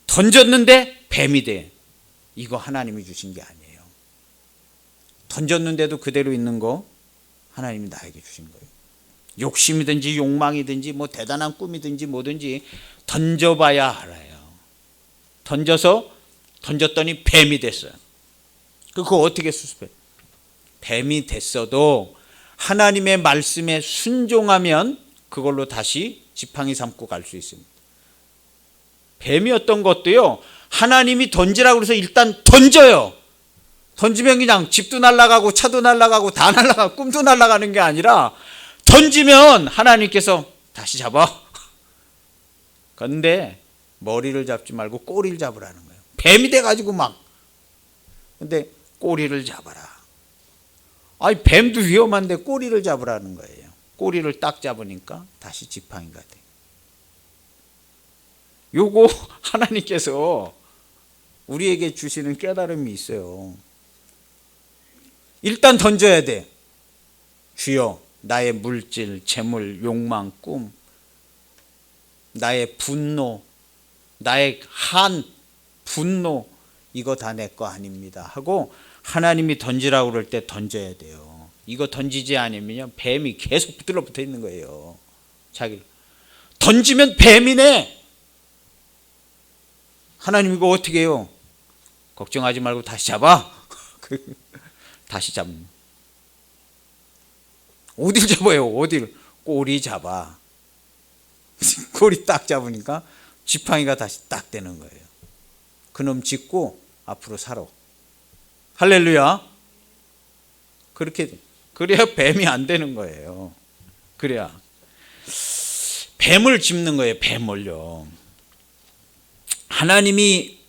Speaker 1: 던졌는데 뱀이 돼. 이거 하나님이 주신 게 아니에요. 던졌는데도 그대로 있는 거 하나님이 나에게 주신 거예요. 욕심이든지 욕망이든지 뭐 대단한 꿈이든지 뭐든지 던져봐야 알아요. 던졌더니 뱀이 됐어요. 그거 어떻게 수습해? 뱀이 됐어도 하나님의 말씀에 순종하면 그걸로 다시 지팡이 삼고 갈 수 있습니다. 뱀이었던 것도요, 하나님이 던지라고 해서 일단 던져요. 던지면 그냥 집도 날아가고 차도 날아가고 다 날아가고 꿈도 날아가는 게 아니라 던지면 하나님께서 다시 잡아. 그런데 머리를 잡지 말고 꼬리를 잡으라는 거예요. 뱀이 돼가지고 막. 근데 꼬리를 잡아라. 아니 뱀도 위험한데 꼬리를 잡으라는 거예요. 꼬리를 딱 잡으니까 다시 지팡이가 돼. 요거 하나님께서 우리에게 주시는 깨달음이 있어요. 일단 던져야 돼. 주여, 나의 물질, 재물, 욕망, 꿈, 나의 분노, 나의 분노, 이거 다 내 거 아닙니다 하고 하나님이 던지라고 그럴 때 던져야 돼요. 이거 던지지 않으면 뱀이 계속 붙어 있는 거예요. 자기 던지면 뱀이네. 하나님 이거 어떻게 해요? 걱정하지 말고 다시 잡아. 다시 잡는. 어딜 잡아요? 어딜? 꼬리 잡아. 꼬리 딱 잡으니까 지팡이가 다시 딱 되는 거예요. 그놈 짚고 앞으로 살아. 할렐루야. 그래야 뱀이 안 되는 거예요. 그래야 뱀을 짚는 거예요. 뱀을요. 하나님이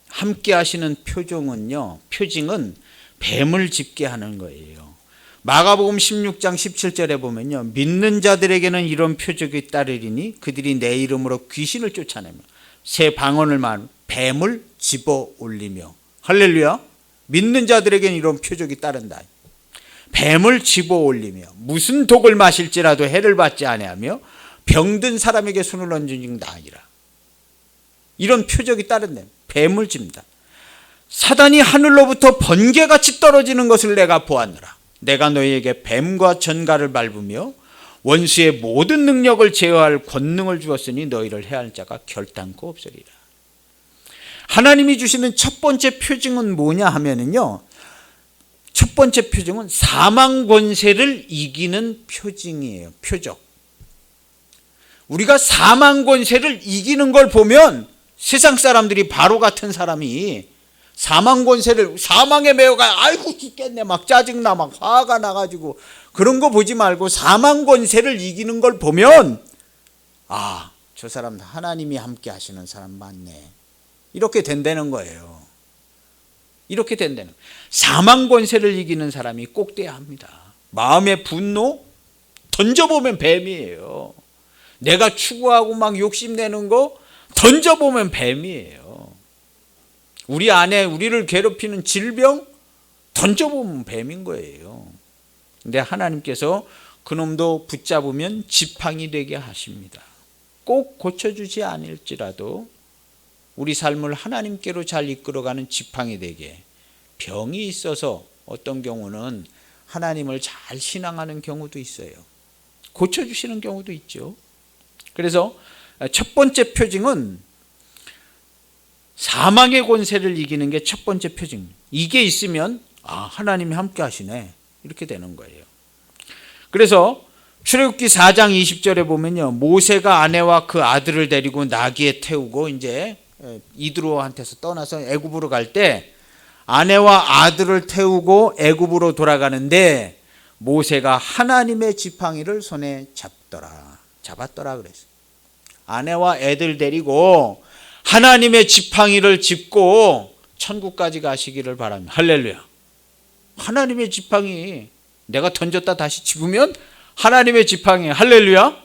Speaker 1: 함께 하시는 표징은 뱀을 짚게 하는 거예요. 마가복음 16장 17절에 보면요, 믿는 자들에게는 이런 표적이 따르리니 그들이 내 이름으로 귀신을 쫓아내며 새 방언을 말 뱀을 집어 올리며. 할렐루야. 믿는 자들에게는 이런 표적이 따른다. 뱀을 집어 올리며 무슨 독을 마실지라도 해를 받지 아니하며 병든 사람에게 손을 얹은 자 아니라. 이런 표적이 따른다. 뱀을 집는다. 사단이 하늘로부터 번개같이 떨어지는 것을 내가 보았노라. 내가 너희에게 뱀과 전갈을 밟으며 원수의 모든 능력을 제어할 권능을 주었으니 너희를 해할 자가 결단코 없으리라. 하나님이 주시는 첫 번째 표징은 뭐냐 하면은요, 첫 번째 표징은 사망 권세를 이기는 표징이에요. 표적. 우리가 사망 권세를 이기는 걸 보면 세상 사람들이 바로 같은 사람이 사망 권세를 사망에 매여가 아이고 죽겠네 막 짜증나 막 화가 나가지고 그런 거 보지 말고 사망 권세를 이기는 걸 보면 아, 저 사람 하나님이 함께 하시는 사람 맞네. 이렇게 된다는 거예요. 이렇게 된다는 거예요. 사망 권세를 이기는 사람이 꼭 돼야 합니다. 마음의 분노 던져보면 뱀이에요. 내가 추구하고 막 욕심내는 거 던져보면 뱀이에요. 우리 안에 우리를 괴롭히는 질병 던져보면 뱀인 거예요. 근데 하나님께서 그놈도 붙잡으면 지팡이 되게 하십니다. 꼭 고쳐주지 않을지라도 우리 삶을 하나님께로 잘 이끌어가는 지팡이 되게, 병이 있어서 어떤 경우는 하나님을 잘 신앙하는 경우도 있어요. 고쳐주시는 경우도 있죠. 그래서 첫 번째 표징은 사망의 권세를 이기는 게 첫 번째 표징. 이게 있으면 아, 하나님이 함께 하시네 이렇게 되는 거예요. 그래서 출애굽기 4장 20절에 보면요, 모세가 아내와 그 아들을 데리고 나귀에 태우고 이제 이드로한테서 떠나서 애굽으로 갈 때 아내와 아들을 태우고 애굽으로 돌아가는데 모세가 하나님의 지팡이를 손에 잡았더라 그랬어요. 아내와 애들 데리고 하나님의 지팡이를 짚고 천국까지 가시기를 바랍니다. 할렐루야. 하나님의 지팡이 내가 던졌다 다시 집으면 하나님의 지팡이, 할렐루야.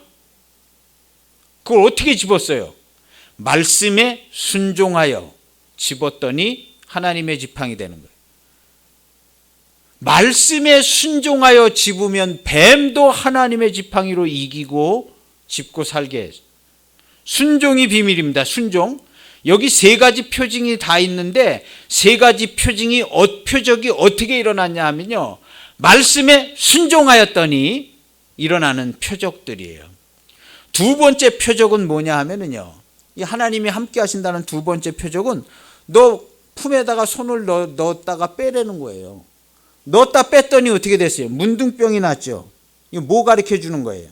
Speaker 1: 그걸 어떻게 집었어요? 말씀에 순종하여 집었더니 하나님의 지팡이 되는 거예요. 말씀에 순종하여 집으면 뱀도 하나님의 지팡이로 이기고 짚고 살게 해요. 순종이 비밀입니다. 순종. 여기 세 가지 표징이 다 있는데 세 가지 표징이 표적이 어떻게 일어났냐 하면요, 말씀에 순종하였더니 일어나는 표적들이에요. 두 번째 표적은 뭐냐 하면은요, 이 하나님이 함께 하신다는 두 번째 표적은 너 품에다가 손을 넣었다가 빼라는 거예요. 넣었다 뺐더니 어떻게 됐어요? 문둥병이 났죠. 이거 뭐 가르쳐 주는 거예요?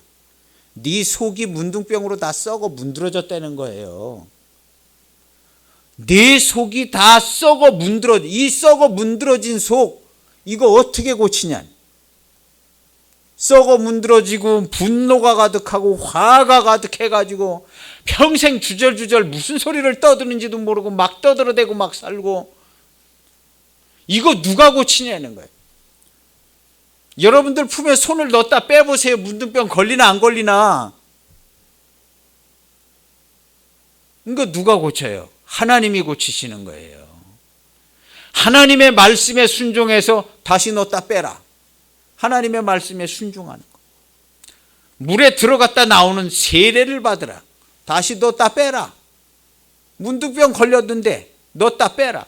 Speaker 1: 네 속이 문둥병으로 다 썩어 문드러졌다는 거예요. 네 속이 다 썩어 이 썩어 문드러진 속 이거 어떻게 고치냐? 썩어 문드러지고 분노가 가득하고 화가 가득해가지고 평생 주절주절 무슨 소리를 떠드는지도 모르고 막 떠들어대고 막 살고, 이거 누가 고치냐는 거예요. 여러분들 품에 손을 넣었다 빼보세요. 문둥병 걸리나 안 걸리나? 이거 누가 고쳐요? 하나님이 고치시는 거예요. 하나님의 말씀에 순종해서 다시 넣었다 빼라. 하나님의 말씀에 순종하는 거. 물에 들어갔다 나오는 세례를 받으라. 다시 넣었다 빼라. 문둥병 걸렸는데 넣었다 빼라.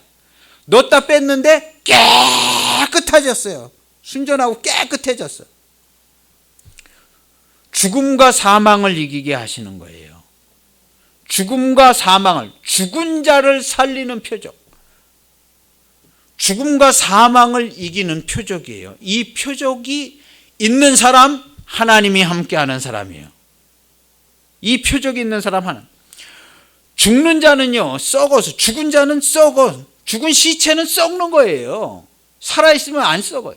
Speaker 1: 넣었다 뺐는데 깨끗해졌어요. 순전하고 깨끗해졌어요. 죽음과 사망을 이기게 하시는 거예요. 죽음과 사망을, 죽은 자를 살리는 표적. 죽음과 사망을 이기는 표적이에요. 이 표적이 있는 사람, 하나님이 함께하는 사람이에요. 이 표적이 있는 사람 하나. 죽는 자는요, 썩어서, 죽은 자는 썩어. 죽은 시체는 썩는 거예요. 살아있으면 안 썩어요.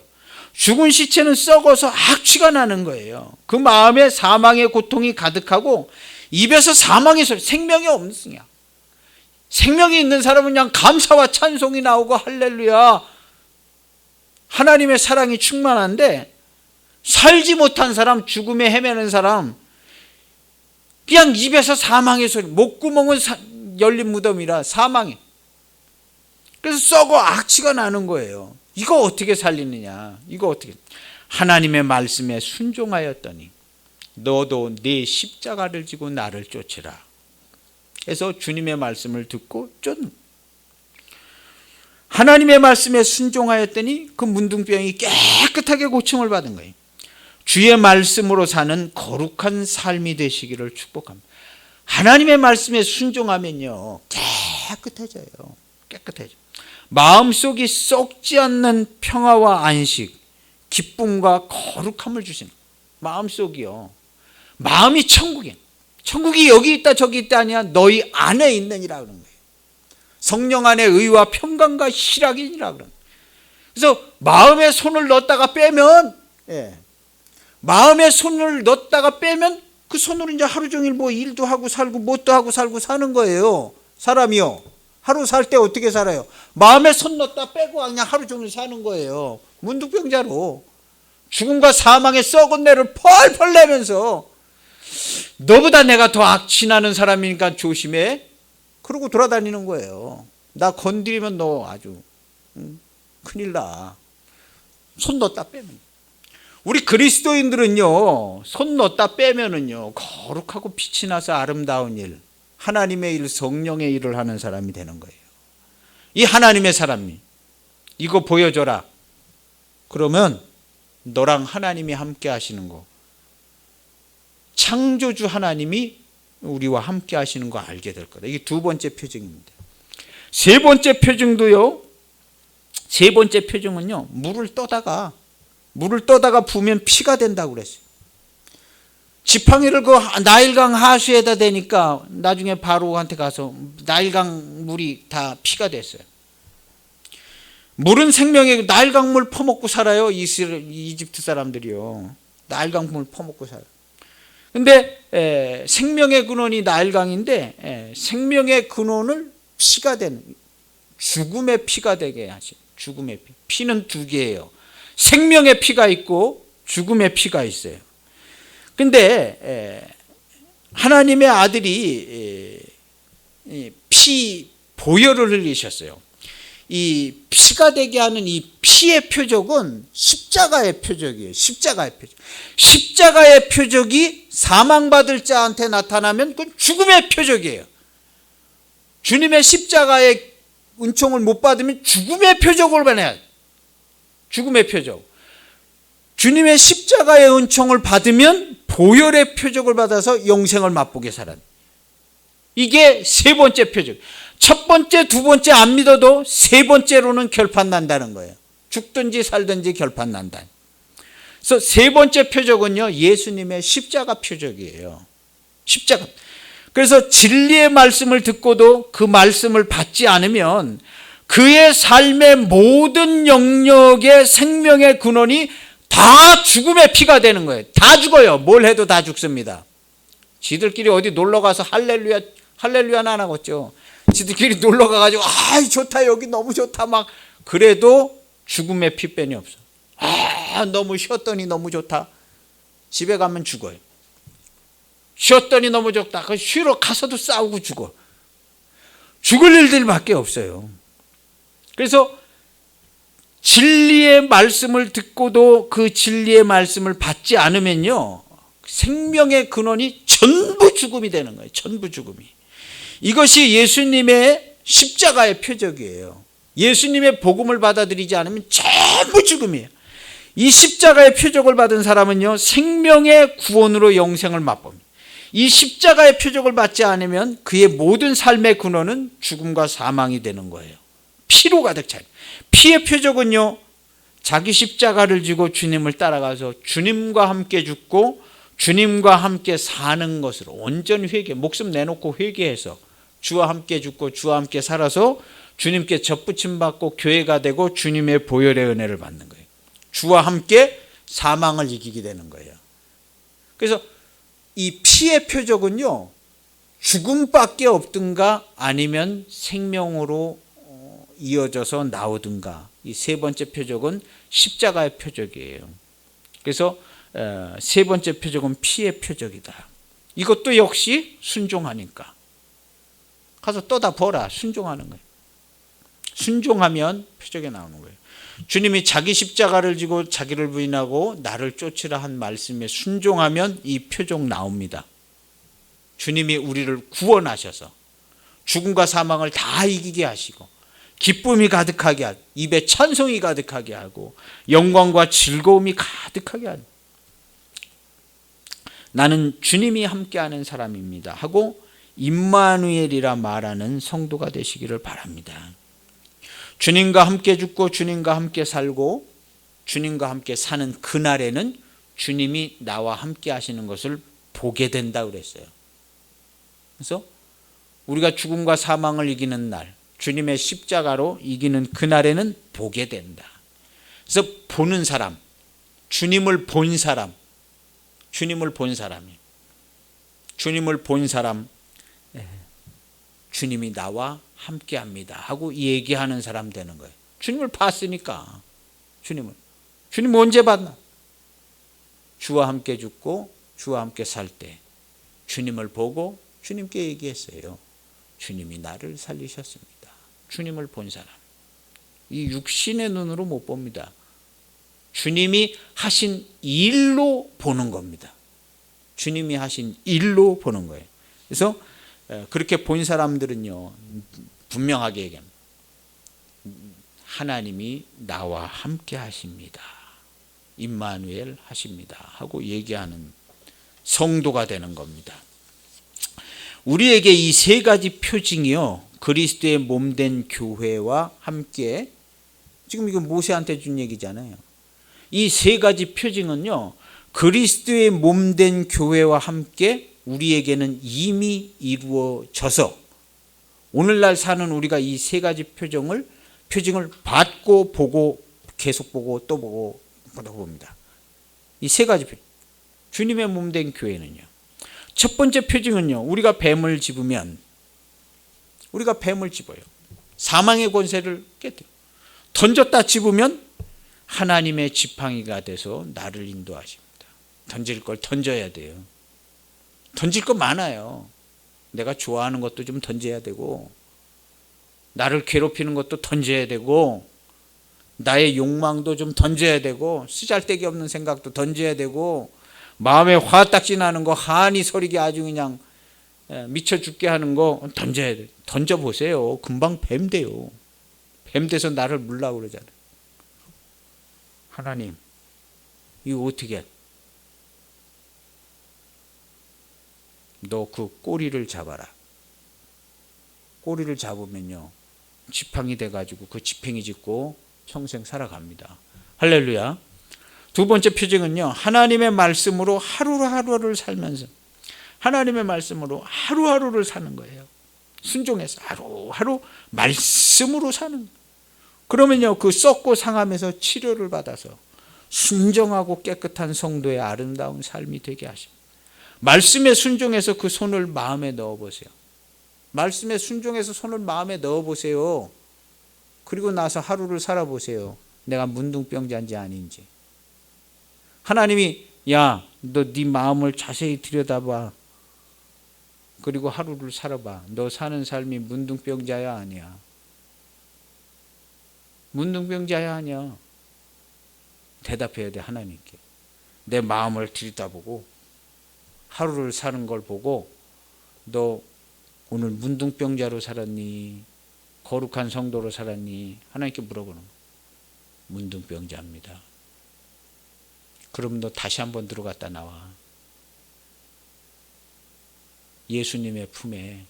Speaker 1: 죽은 시체는 썩어서 악취가 나는 거예요. 그 마음에 사망의 고통이 가득하고 입에서 사망의 소리, 생명이 없느냐. 생명이 있는 사람은 그냥 감사와 찬송이 나오고 할렐루야, 하나님의 사랑이 충만한데, 살지 못한 사람, 죽음에 헤매는 사람, 그냥 입에서 사망의 소리, 목구멍은 열린 무덤이라 사망이. 그래서 썩어 악취가 나는 거예요. 이거 어떻게 살리느냐? 이거 어떻게? 하나님의 말씀에 순종하였더니 너도 네 십자가를 지고 나를 쫓으라. 그래서 주님의 말씀을 듣고 하나님의 말씀에 순종하였더니 그 문둥병이 깨끗하게 고침을 받은 거예요. 주의 말씀으로 사는 거룩한 삶이 되시기를 축복합니다. 하나님의 말씀에 순종하면요, 깨끗해져요. 깨끗해져. 마음속이 썩지 않는 평화와 안식, 기쁨과 거룩함을 주시는 마음속이요. 마음이 천국이에요. 천국이 여기 있다 저기 있다 아니야. 너희 안에 있느니라 그런 거예요. 성령 안에 의와 평강과 희락이니라 그런 거예요. 그래서 마음에 손을 넣었다가 빼면, 마음에 손을 넣었다가 빼면 그 손으로 이제 하루 종일 뭐 일도 하고 살고 뭣도 하고 살고 사는 거예요. 사람이요. 하루 살 때 어떻게 살아요? 마음에 손 넣었다 빼고 그냥 하루 종일 사는 거예요. 문득병자로 죽음과 사망의 썩은 내를 펄펄 내면서 너보다 내가 더 악취나는 사람이니까 조심해. 그러고 돌아다니는 거예요. 나 건드리면 너 아주 큰일 나. 손 넣었다 빼면. 우리 그리스도인들은요, 손 넣었다 빼면은요, 거룩하고 빛이 나서 아름다운 일, 하나님의 일, 성령의 일을 하는 사람이 되는 거예요. 이 하나님의 사람이 이거 보여줘라. 그러면 너랑 하나님이 함께 하시는 거, 창조주 하나님이 우리와 함께 하시는 거 알게 될 거다. 이게 두 번째 표징입니다. 세 번째 표징도요, 세 번째 표징은요, 물을 떠다가 부으면 피가 된다고 그랬어요. 지팡이를 그 나일강 하수에다 대니까 나중에 바로한테 가서 나일강 물이 다 피가 됐어요. 물은 생명의, 나일강 물 퍼먹고 살아요. 이집트 사람들이요. 나일강 물 퍼먹고 살아요. 근데 생명의 근원이 나일강인데 생명의 근원을 피가 되는, 죽음의 피가 되게 하셔요. 죽음의 피. 피는 두 개예요. 생명의 피가 있고 죽음의 피가 있어요. 근데 하나님의 아들이 피 보혈을 흘리셨어요. 이 피가 되게 하는 이 피의 표적은 십자가의 표적이에요. 십자가의 표적. 십자가의 표적이 사망받을 자한테 나타나면 그건 죽음의 표적이에요. 주님의 십자가의 은총을 못 받으면 죽음의 표적을 받아야 돼요. 죽음의 표적. 주님의 십자가의 은총을 받으면 보혈의 표적을 받아서 영생을 맛보게 살아요. 이게 세 번째 표적. 첫 번째, 두 번째 안 믿어도 세 번째로는 결판 난다는 거예요. 죽든지 살든지 결판 난다. 그래서 세 번째 표적은요, 예수님의 십자가 표적이에요. 십자가. 그래서 진리의 말씀을 듣고도 그 말씀을 받지 않으면 그의 삶의 모든 영역의 생명의 근원이 다 죽음의 피가 되는 거예요. 다 죽어요. 뭘 해도 다 죽습니다. 지들끼리 어디 놀러 가서 할렐루야는 안 하겠죠. 지들끼리 놀러 가가지고 아 좋다 여기 너무 좋다 막 그래도 죽음의 피변이 없어. 아 너무 쉬었더니 너무 좋다. 집에 가면 죽어요. 쉬었더니 너무 좋다. 그 쉬러 가서도 싸우고 죽어. 죽을 일들밖에 없어요. 그래서 진리의 말씀을 듣고도 그 진리의 말씀을 받지 않으면요, 생명의 근원이 전부 죽음이 되는 거예요. 전부 죽음이. 이것이 예수님의 십자가의 표적이에요. 예수님의 복음을 받아들이지 않으면 전부 죽음이에요. 이 십자가의 표적을 받은 사람은요, 생명의 구원으로 영생을 맛봅니다. 이 십자가의 표적을 받지 않으면 그의 모든 삶의 근원은 죽음과 사망이 되는 거예요. 피로 가득 차요. 피의 표적은요, 자기 십자가를 지고 주님을 따라가서 주님과 함께 죽고 주님과 함께 사는 것으로 온전히 회개, 목숨 내놓고 회개해서 주와 함께 죽고 주와 함께 살아서 주님께 접붙임 받고 교회가 되고 주님의 보혈의 은혜를 받는 거예요. 주와 함께 사망을 이기게 되는 거예요. 그래서 이 피의 표적은요, 죽음밖에 없든가 아니면 생명으로 이어져서 나오든가. 이 세 번째 표적은 십자가의 표적이에요. 그래서 세 번째 표적은 피의 표적이다. 이것도 역시 순종하니까. 가서 떠다 버라. 순종하는 거예요. 순종하면 표적이 나오는 거예요. 주님이 자기 십자가를 지고 자기를 부인하고 나를 쫓으라 한 말씀에 순종하면 이 표적 나옵니다. 주님이 우리를 구원하셔서 죽음과 사망을 다 이기게 하시고 기쁨이 가득하게 하고 입에 찬송이 가득하게 하고 영광과 즐거움이 가득하게 하고 나는 주님이 함께하는 사람입니다 하고 임마누엘이라 말하는 성도가 되시기를 바랍니다. 주님과 함께 죽고 주님과 함께 살고 주님과 함께 사는 그날에는 주님이 나와 함께 하시는 것을 보게 된다고 그랬어요. 그래서 우리가 죽음과 사망을 이기는 날, 주님의 십자가로 이기는 그날에는 보게 된다. 그래서 보는 사람, 주님을 본 사람, 주님을 본 사람이, 주님을 본 사람, 주님이 나와 함께합니다 하고 얘기하는 사람 되는 거예요. 주님을 봤으니까. 주님 언제 봤나? 주와 함께 죽고 주와 함께 살 때 주님을 보고 주님께 얘기했어요. 주님이 나를 살리셨습니다. 주님을 본 사람. 이 육신의 눈으로 못 봅니다. 주님이 하신 일로 보는 겁니다. 주님이 하신 일로 보는 거예요. 그래서 그렇게 본 사람들은요, 분명하게 얘기합니다. 하나님이 나와 함께 하십니다. 임마누엘 하십니다 하고 얘기하는 성도가 되는 겁니다. 우리에게 이 세 가지 표징이요, 그리스도의 몸된 교회와 함께, 지금 이거 모세한테 준 얘기잖아요. 이 세 가지 표징은요, 그리스도의 몸된 교회와 함께 우리에게는 이미 이루어져서 오늘날 사는 우리가 이 세 가지 표징을 받고 보고 계속 보고 또 보고 봅니다. 이 세 가지 표징. 주님의 몸된 교회는요, 첫 번째 표징은요, 우리가 뱀을 집으면, 우리가 뱀을 집어요. 사망의 권세를 깨뜨려. 던졌다 집으면 하나님의 지팡이가 돼서 나를 인도하십니다. 던질 걸 던져야 돼요. 던질 거 많아요. 내가 좋아하는 것도 좀 던져야 되고, 나를 괴롭히는 것도 던져야 되고, 나의 욕망도 좀 던져야 되고, 쓰잘데기 없는 생각도 던져야 되고, 마음에 화딱지 나는 거, 한이 서리게 아주 그냥 미쳐 죽게 하는 거 던져야 돼. 던져보세요. 금방 뱀 돼요. 뱀 돼서 나를 물라고 그러잖아요. 하나님, 이거 어떻게 해? 너 그 꼬리를 잡아라. 꼬리를 잡으면요, 지팡이 돼가지고 그 지팡이 짚고 평생 살아갑니다. 할렐루야. 두 번째 표징은요, 하나님의 말씀으로 하루하루를 살면서, 하나님의 말씀으로 하루하루를 사는 거예요. 순종해서 하루하루 말씀으로 사는 거예요. 그러면요, 그 썩고 상함에서 치료를 받아서 순정하고 깨끗한 성도의 아름다운 삶이 되게 하십니다. 말씀에 순종해서 그 손을 마음에 넣어보세요. 말씀에 순종해서 손을 마음에 넣어보세요. 그리고 나서 하루를 살아보세요. 내가 문둥병자인지 아닌지. 하나님이, 야, 너 네 마음을 자세히 들여다봐. 그리고 하루를 살아봐. 너 사는 삶이 문둥병자야 아니야? 문둥병자야 아니야? 대답해야 돼, 하나님께. 내 마음을 들여다보고 하루를 사는 걸 보고, 너 오늘 문둥병자로 살았니? 거룩한 성도로 살았니? 하나님께 물어보는 거야. 문둥병자입니다. 그럼 너 다시 한번 들어갔다 나와. 예수님의 품에.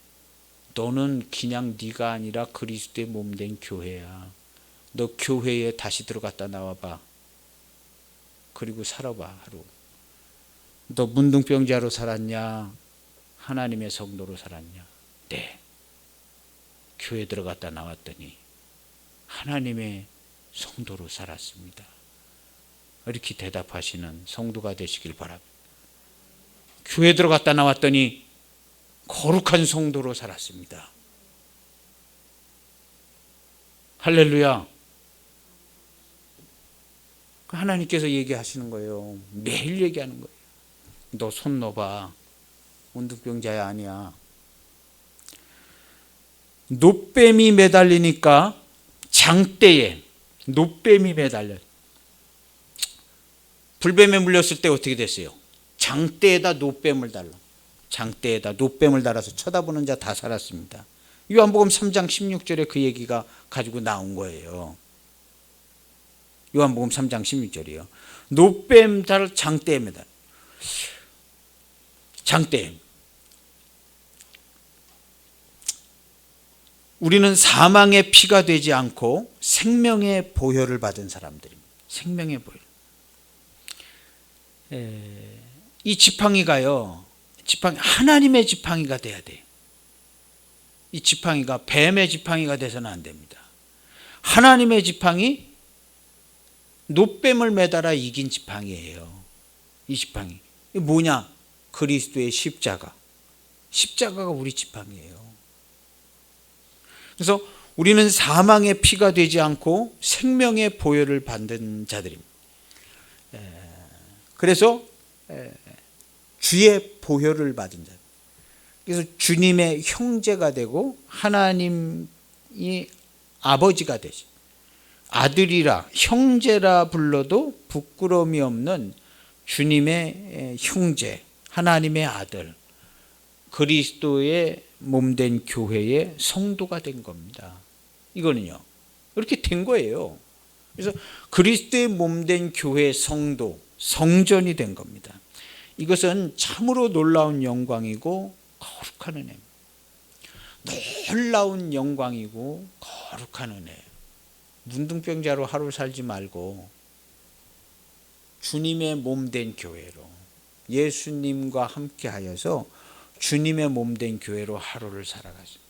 Speaker 1: 너는 그냥 네가 아니라 그리스도의 몸된 교회야. 너 교회에 다시 들어갔다 나와봐. 그리고 살아봐, 하루. 너 문둥병자로 살았냐? 하나님의 성도로 살았냐? 네. 교회 들어갔다 나왔더니 하나님의 성도로 살았습니다. 이렇게 대답하시는 성도가 되시길 바랍니다. 교회 들어갔다 나왔더니 거룩한 성도로 살았습니다. 할렐루야. 하나님께서 얘기하시는 거예요. 매일 얘기하는 거예요. 너 손 넣어봐. 문둥병자야 아니야. 노뱀이 매달리니까 장대에 노뱀이 매달려. 불뱀에 물렸을 때 어떻게 됐어요? 장대에다 노뱀을 달라. 장대에다 노뱀을 달아서 쳐다보는 자 다 살았습니다. 요한복음 3장 16절에 그 얘기가 가지고 나온 거예요. 요한복음 3장 16절이요. 노뱀 달 장대에 매달. 장대. 우리는 사망의 피가 되지 않고 생명의 보혈을 받은 사람들입니다. 생명의 보혈. 이 지팡이가요, 하나님의 지팡이가 돼야 돼. 이 지팡이가 뱀의 지팡이가 돼서는 안 됩니다. 하나님의 지팡이, 노뱀을 매달아 이긴 지팡이예요. 이 지팡이. 이게 뭐냐? 그리스도의 십자가. 십자가가 우리 지팡이예요. 그래서 우리는 사망의 피가 되지 않고 생명의 보혈을 받는 자들입니다. 그래서 주의 보혈을 받은 자. 그래서 주님의 형제가 되고 하나님이 아버지가 되시. 아들이라 형제라 불러도 부끄러움이 없는 주님의 형제, 하나님의 아들, 그리스도의 몸된 교회의 성도가 된 겁니다. 이거는요, 이렇게 된 거예요. 그래서 그리스도의 몸된 교회의 성도, 성전이 된 겁니다. 이것은 참으로 놀라운 영광이고 거룩한 은혜입니다. 놀라운 영광이고 거룩한 은혜예요. 문둥병자로 하루 살지 말고 주님의 몸된 교회로, 예수님과 함께 하여서 주님의 몸된 교회로 하루를 살아가죠.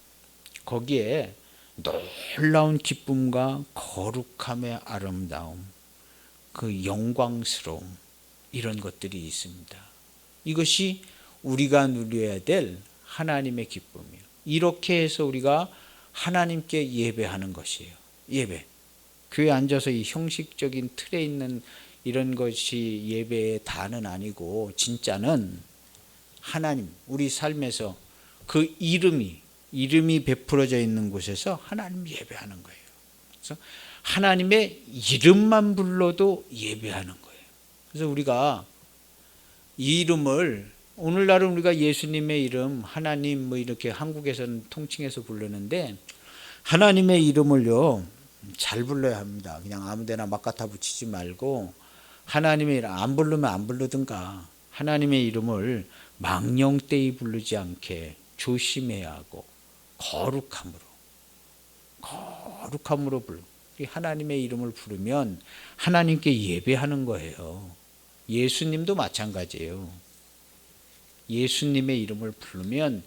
Speaker 1: 거기에 놀라운 기쁨과 거룩함의 아름다움, 그 영광스러움, 이런 것들이 있습니다. 이것이 우리가 누려야 될 하나님의 기쁨이에요. 이렇게 해서 우리가 하나님께 예배하는 것이에요. 예배. 교회에 앉아서 이 형식적인 틀에 있는 이런 것이 예배의 다는 아니고, 진짜는 하나님, 우리 삶에서 그 이름이 베풀어져 있는 곳에서 하나님 예배하는 거예요. 그래서 하나님의 이름만 불러도 예배하는 거예요. 그래서 우리가 이 이름을, 오늘날은 우리가 예수님의 이름, 하나님 뭐 이렇게 한국에서는 통칭해서 부르는데, 하나님의 이름을요 잘 불러야 합니다. 그냥 아무데나 막 갖다 붙이지 말고 하나님의 이름 안 부르면 안 부르든가, 하나님의 이름을 망령되이 부르지 않게 조심해야 하고 거룩함으로 부르고, 하나님의 이름을 부르면 하나님께 예배하는 거예요. 예수님도 마찬가지예요. 예수님의 이름을 부르면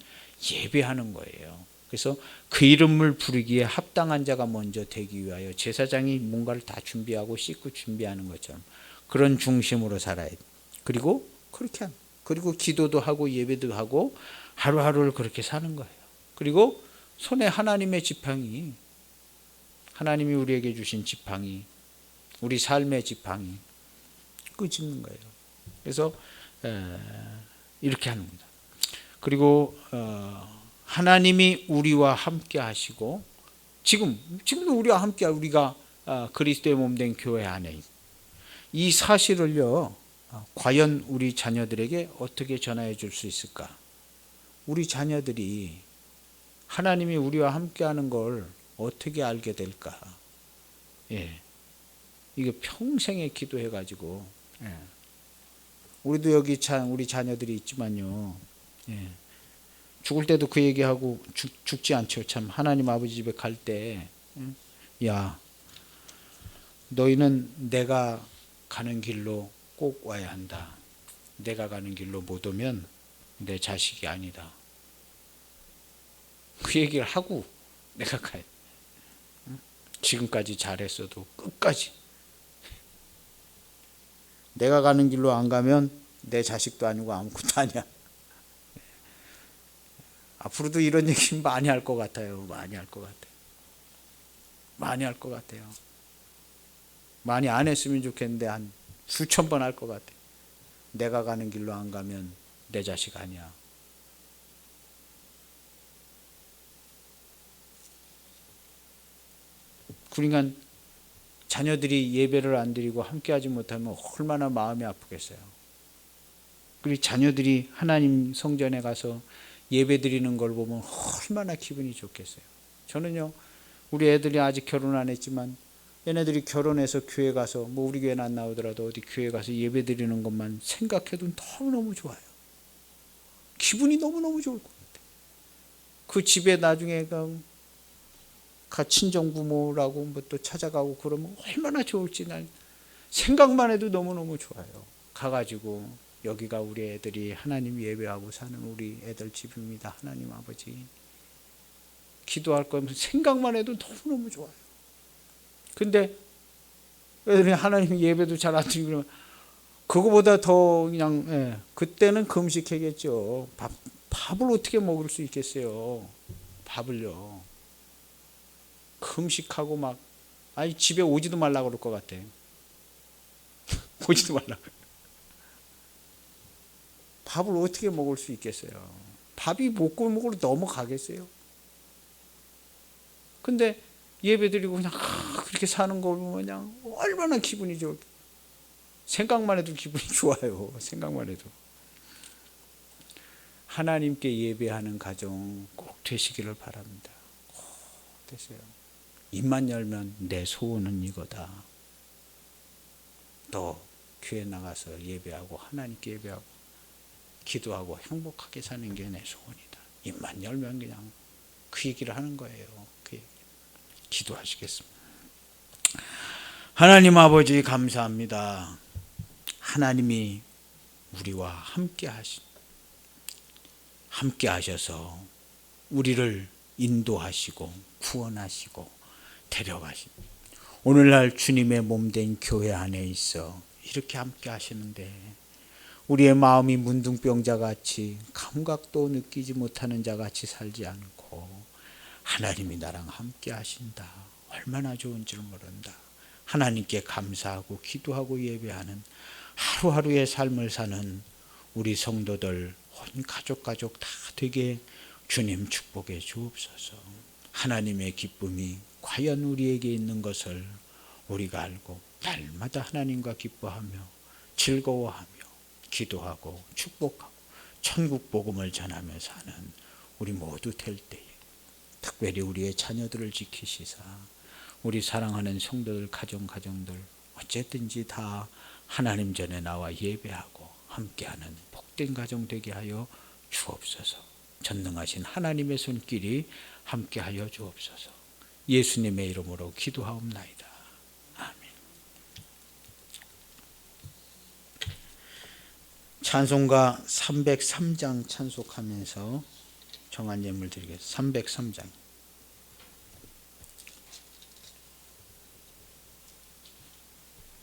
Speaker 1: 예배하는 거예요. 그래서 그 이름을 부르기에 합당한 자가 먼저 되기 위하여 제사장이 뭔가를 다 준비하고 씻고 준비하는 것처럼 그런 중심으로 살아야 돼. 그리고 그렇게 그리고 기도도 하고 예배도 하고 하루하루를 그렇게 사는 거예요. 그리고 손에 하나님의 지팡이, 하나님이 우리에게 주신 지팡이, 우리 삶의 지팡이, 그거 짚는 거예요. 그래서 이렇게 하는 겁니다. 그리고 하나님이 우리와 함께 하시고, 지금도 우리와 함께, 우리가 그리스도의 몸된 교회 안에 이 사실을요 과연 우리 자녀들에게 어떻게 전하여 줄 수 있을까? 우리 자녀들이 하나님이 우리와 함께 하는 걸 어떻게 알게 될까? 이거 평생에 기도해 가지고, 우리도 여기 우리 자녀들이 있지만요, 죽을 때도 그 얘기하고 죽지 않죠. 참, 하나님 아버지 집에 갈 때, 야, 너희는 내가 가는 길로 꼭 와야 한다. 내가 가는 길로 못 오면 내 자식이 아니다. 그 얘기를 하고 내가 가야 돼. 지금까지 잘했어도 끝까지. 내가 가는 길로 안 가면 내 자식도 아니고 아무것도 아니야. 앞으로도 이런 얘기 많이 할 것 같아요. 많이 할 것 같아요. 많이 안 했으면 좋겠는데 한 수천 번 할 것 같아. 내가 가는 길로 안 가면 내 자식 아니야. 그러니까 자녀들이 예배를 안 드리고 함께하지 못하면 얼마나 마음이 아프겠어요. 그리고 자녀들이 하나님 성전에 가서 예배 드리는 걸 보면 얼마나 기분이 좋겠어요. 저는요, 우리 애들이 아직 결혼 안 했지만 얘네들이 결혼해서 교회 가서, 뭐 우리 교회는 안 나오더라도 어디 교회 가서 예배 드리는 것만 생각해도 너무너무 좋아요. 기분이 너무너무 좋을 것 같아요. 그 집에 나중에 친정부모라고 뭐 또 찾아가고 그러면 얼마나 좋을지 난 생각만 해도 너무너무 좋아요. 가가지고 여기가 우리 애들이 하나님 예배하고 사는 우리 애들 집입니다. 하나님 아버지, 기도할 거면 생각만 해도 너무너무 좋아요. 근데 애들이 하나님 예배도 잘 안 드리고 그러면 그거보다 더 그냥 그때는 금식하겠죠. 밥을 어떻게 먹을 수 있겠어요? 밥을요. 금식하고 막 집에 오지도 말라고 그럴 것 같아. 오지도 말라고. 밥을 어떻게 먹을 수 있겠어요? 밥이 목골목으로 넘어가겠어요? 근데 예배 드리고 그냥 그렇게 사는 거 보면 그냥 얼마나 기분이 좋을까. 생각만 해도 기분이 좋아요. 생각만 해도. 하나님께 예배하는 가정 꼭 되시기를 바랍니다. 꼭 되세요. 입만 열면 내 소원은 이거다. 또 교회 나가서 예배하고 하나님께 예배하고 기도하고 행복하게 사는 게 내 소원이다. 입만 열면 그냥 그 얘기를 하는 거예요. 그 얘기. 기도하시겠습니다. 하나님 아버지 감사합니다. 하나님이 우리와 함께 하셔서 우리를 인도하시고 구원하시고 데려가십니다. 오늘날 주님의 몸된 교회 안에 있어 이렇게 함께 하시는데 우리의 마음이 문둥병자같이 감각도 느끼지 못하는 자같이 살지 않고 하나님이 나랑 함께 하신다. 얼마나 좋은 줄 모른다. 하나님께 감사하고 기도하고 예배하는 하루하루의 삶을 사는 우리 성도들 온 가족 다 되게 주님 축복해 주옵소서. 하나님의 기쁨이 과연 우리에게 있는 것을 우리가 알고 날마다 하나님과 기뻐하며 즐거워하며 기도하고 축복하고 천국 복음을 전하며 사는 우리 모두 될 때에 특별히 우리의 자녀들을 지키시사 우리 사랑하는 성도들 가정들 어쨌든지 다 하나님 전에 나와 예배하고 함께하는 복된 가정 되게 하여 주옵소서. 전능하신 하나님의 손길이 함께하여 주옵소서. 예수님의 이름으로 기도하옵나이다. 아멘. 찬송가 303장 찬송하면서 정한 예물 드리겠습니다.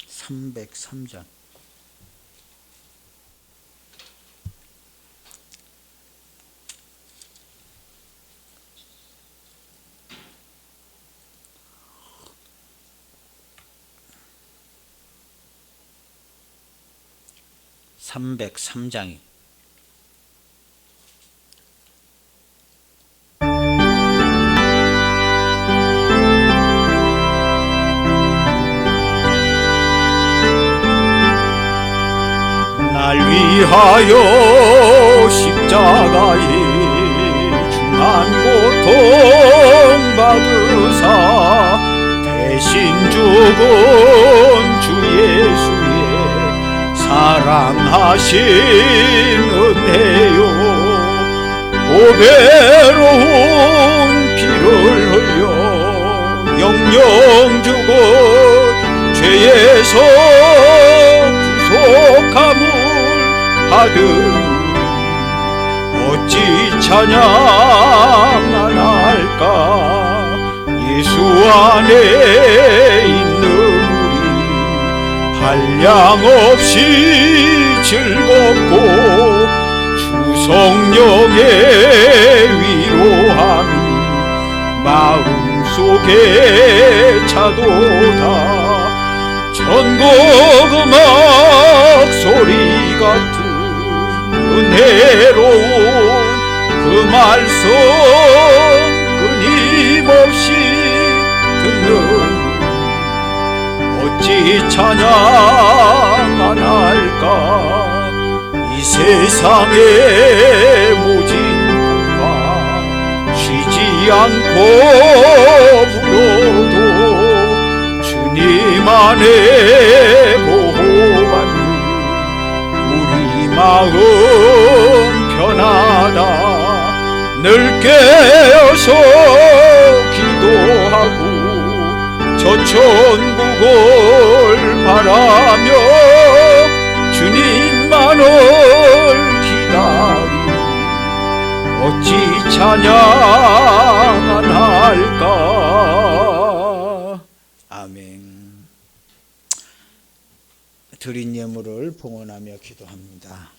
Speaker 1: 303장. (303장이)
Speaker 2: 날 위하여 십자가에 중한 고통 받으사 대신 죽은 주 예수의 사랑하신 은혜요 보배로운 피를 흘려 영영 죽은 죄에서 구속함을 받은 어찌 찬양 안 할까. 예수 안에 있는 우리 한량없이 즐겁고 주 성령의 위로함이 마음속에 차도다. 전곡 음악 소리 같은 은혜로운 그 말씀 끊임없이 듣는 어찌 찬양 안 할까. 이 세상의 모진 것과 쉬지 않고 불어도 주님 안에 보호받는 우리 마음 편하다. 늘 깨어서 기도하고 저 천국을 바라며 주님만을 기다리 어찌 찬양 안 할까.
Speaker 1: 아멘. 드린 예물을 봉헌하며 기도합니다.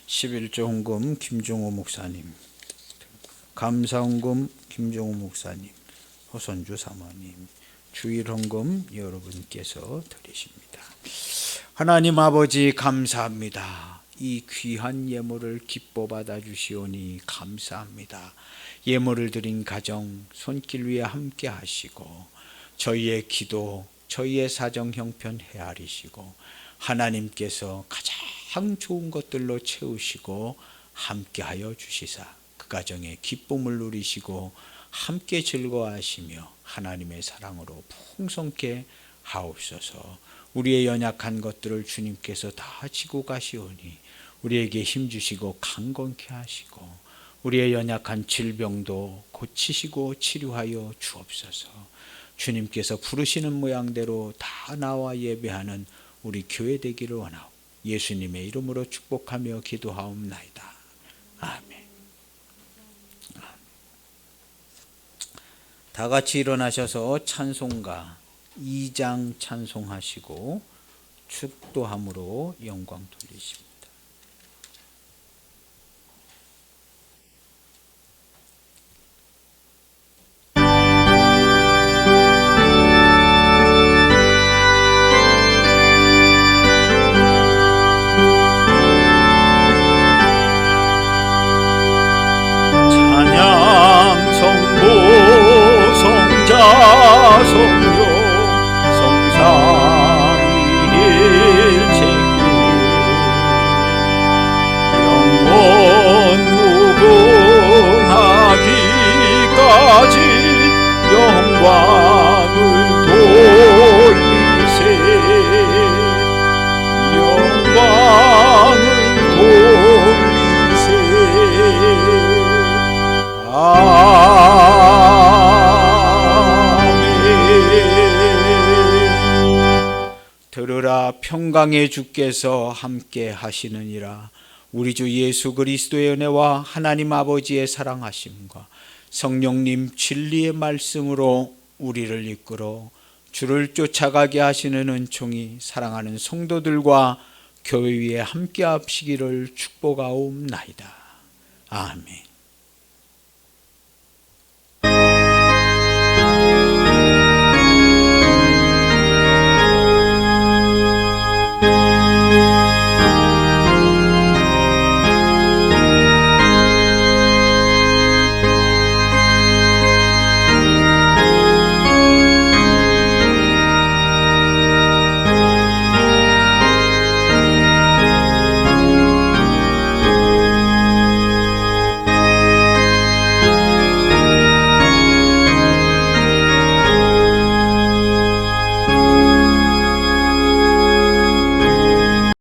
Speaker 1: (11조) 헌금 김종호 목사님, 감사헌금 김종호 목사님, 호선주 사모님, 주일 헌금 여러분께서 드리십니다. 하나님 아버지 감사합니다. 이 귀한 예물을 기뻐 받아 주시오니 감사합니다. 예물을 드린 가정 손길 위에 함께 하시고 저희의 기도, 저희의 사정 형편 헤아리시고 하나님께서 가장 좋은 것들로 채우시고 함께하여 주시사 그 가정의 기쁨을 누리시고 함께 즐거워하시며 하나님의 사랑으로 풍성케 하옵소서. 우리의 연약한 것들을 주님께서 다 지고 가시오니 우리에게 힘주시고 강건케 하시고 우리의 연약한 질병도 고치시고 치료하여 주옵소서. 주님께서 부르시는 모양대로 다 나와 예배하는 우리 교회 되기를 원하오. 예수님의 이름으로 축복하며 기도하옵나이다. 아멘. 다 같이 일어나셔서 찬송가 2장 찬송하시고 축도함으로 영광 돌리십니다.
Speaker 2: 성료 성삼위 일체끼 영원 무궁하기까지 영광을 돌리세. 영광을 돌리세.
Speaker 1: 들으라. 평강의 주께서 함께 하시느니라. 우리 주 예수 그리스도의 은혜와 하나님 아버지의 사랑하심과 성령님 진리의 말씀으로 우리를 이끌어 주를 쫓아가게 하시는 은총이 사랑하는 성도들과 교회 위에 함께 하시기를 축복하옵나이다. 아멘.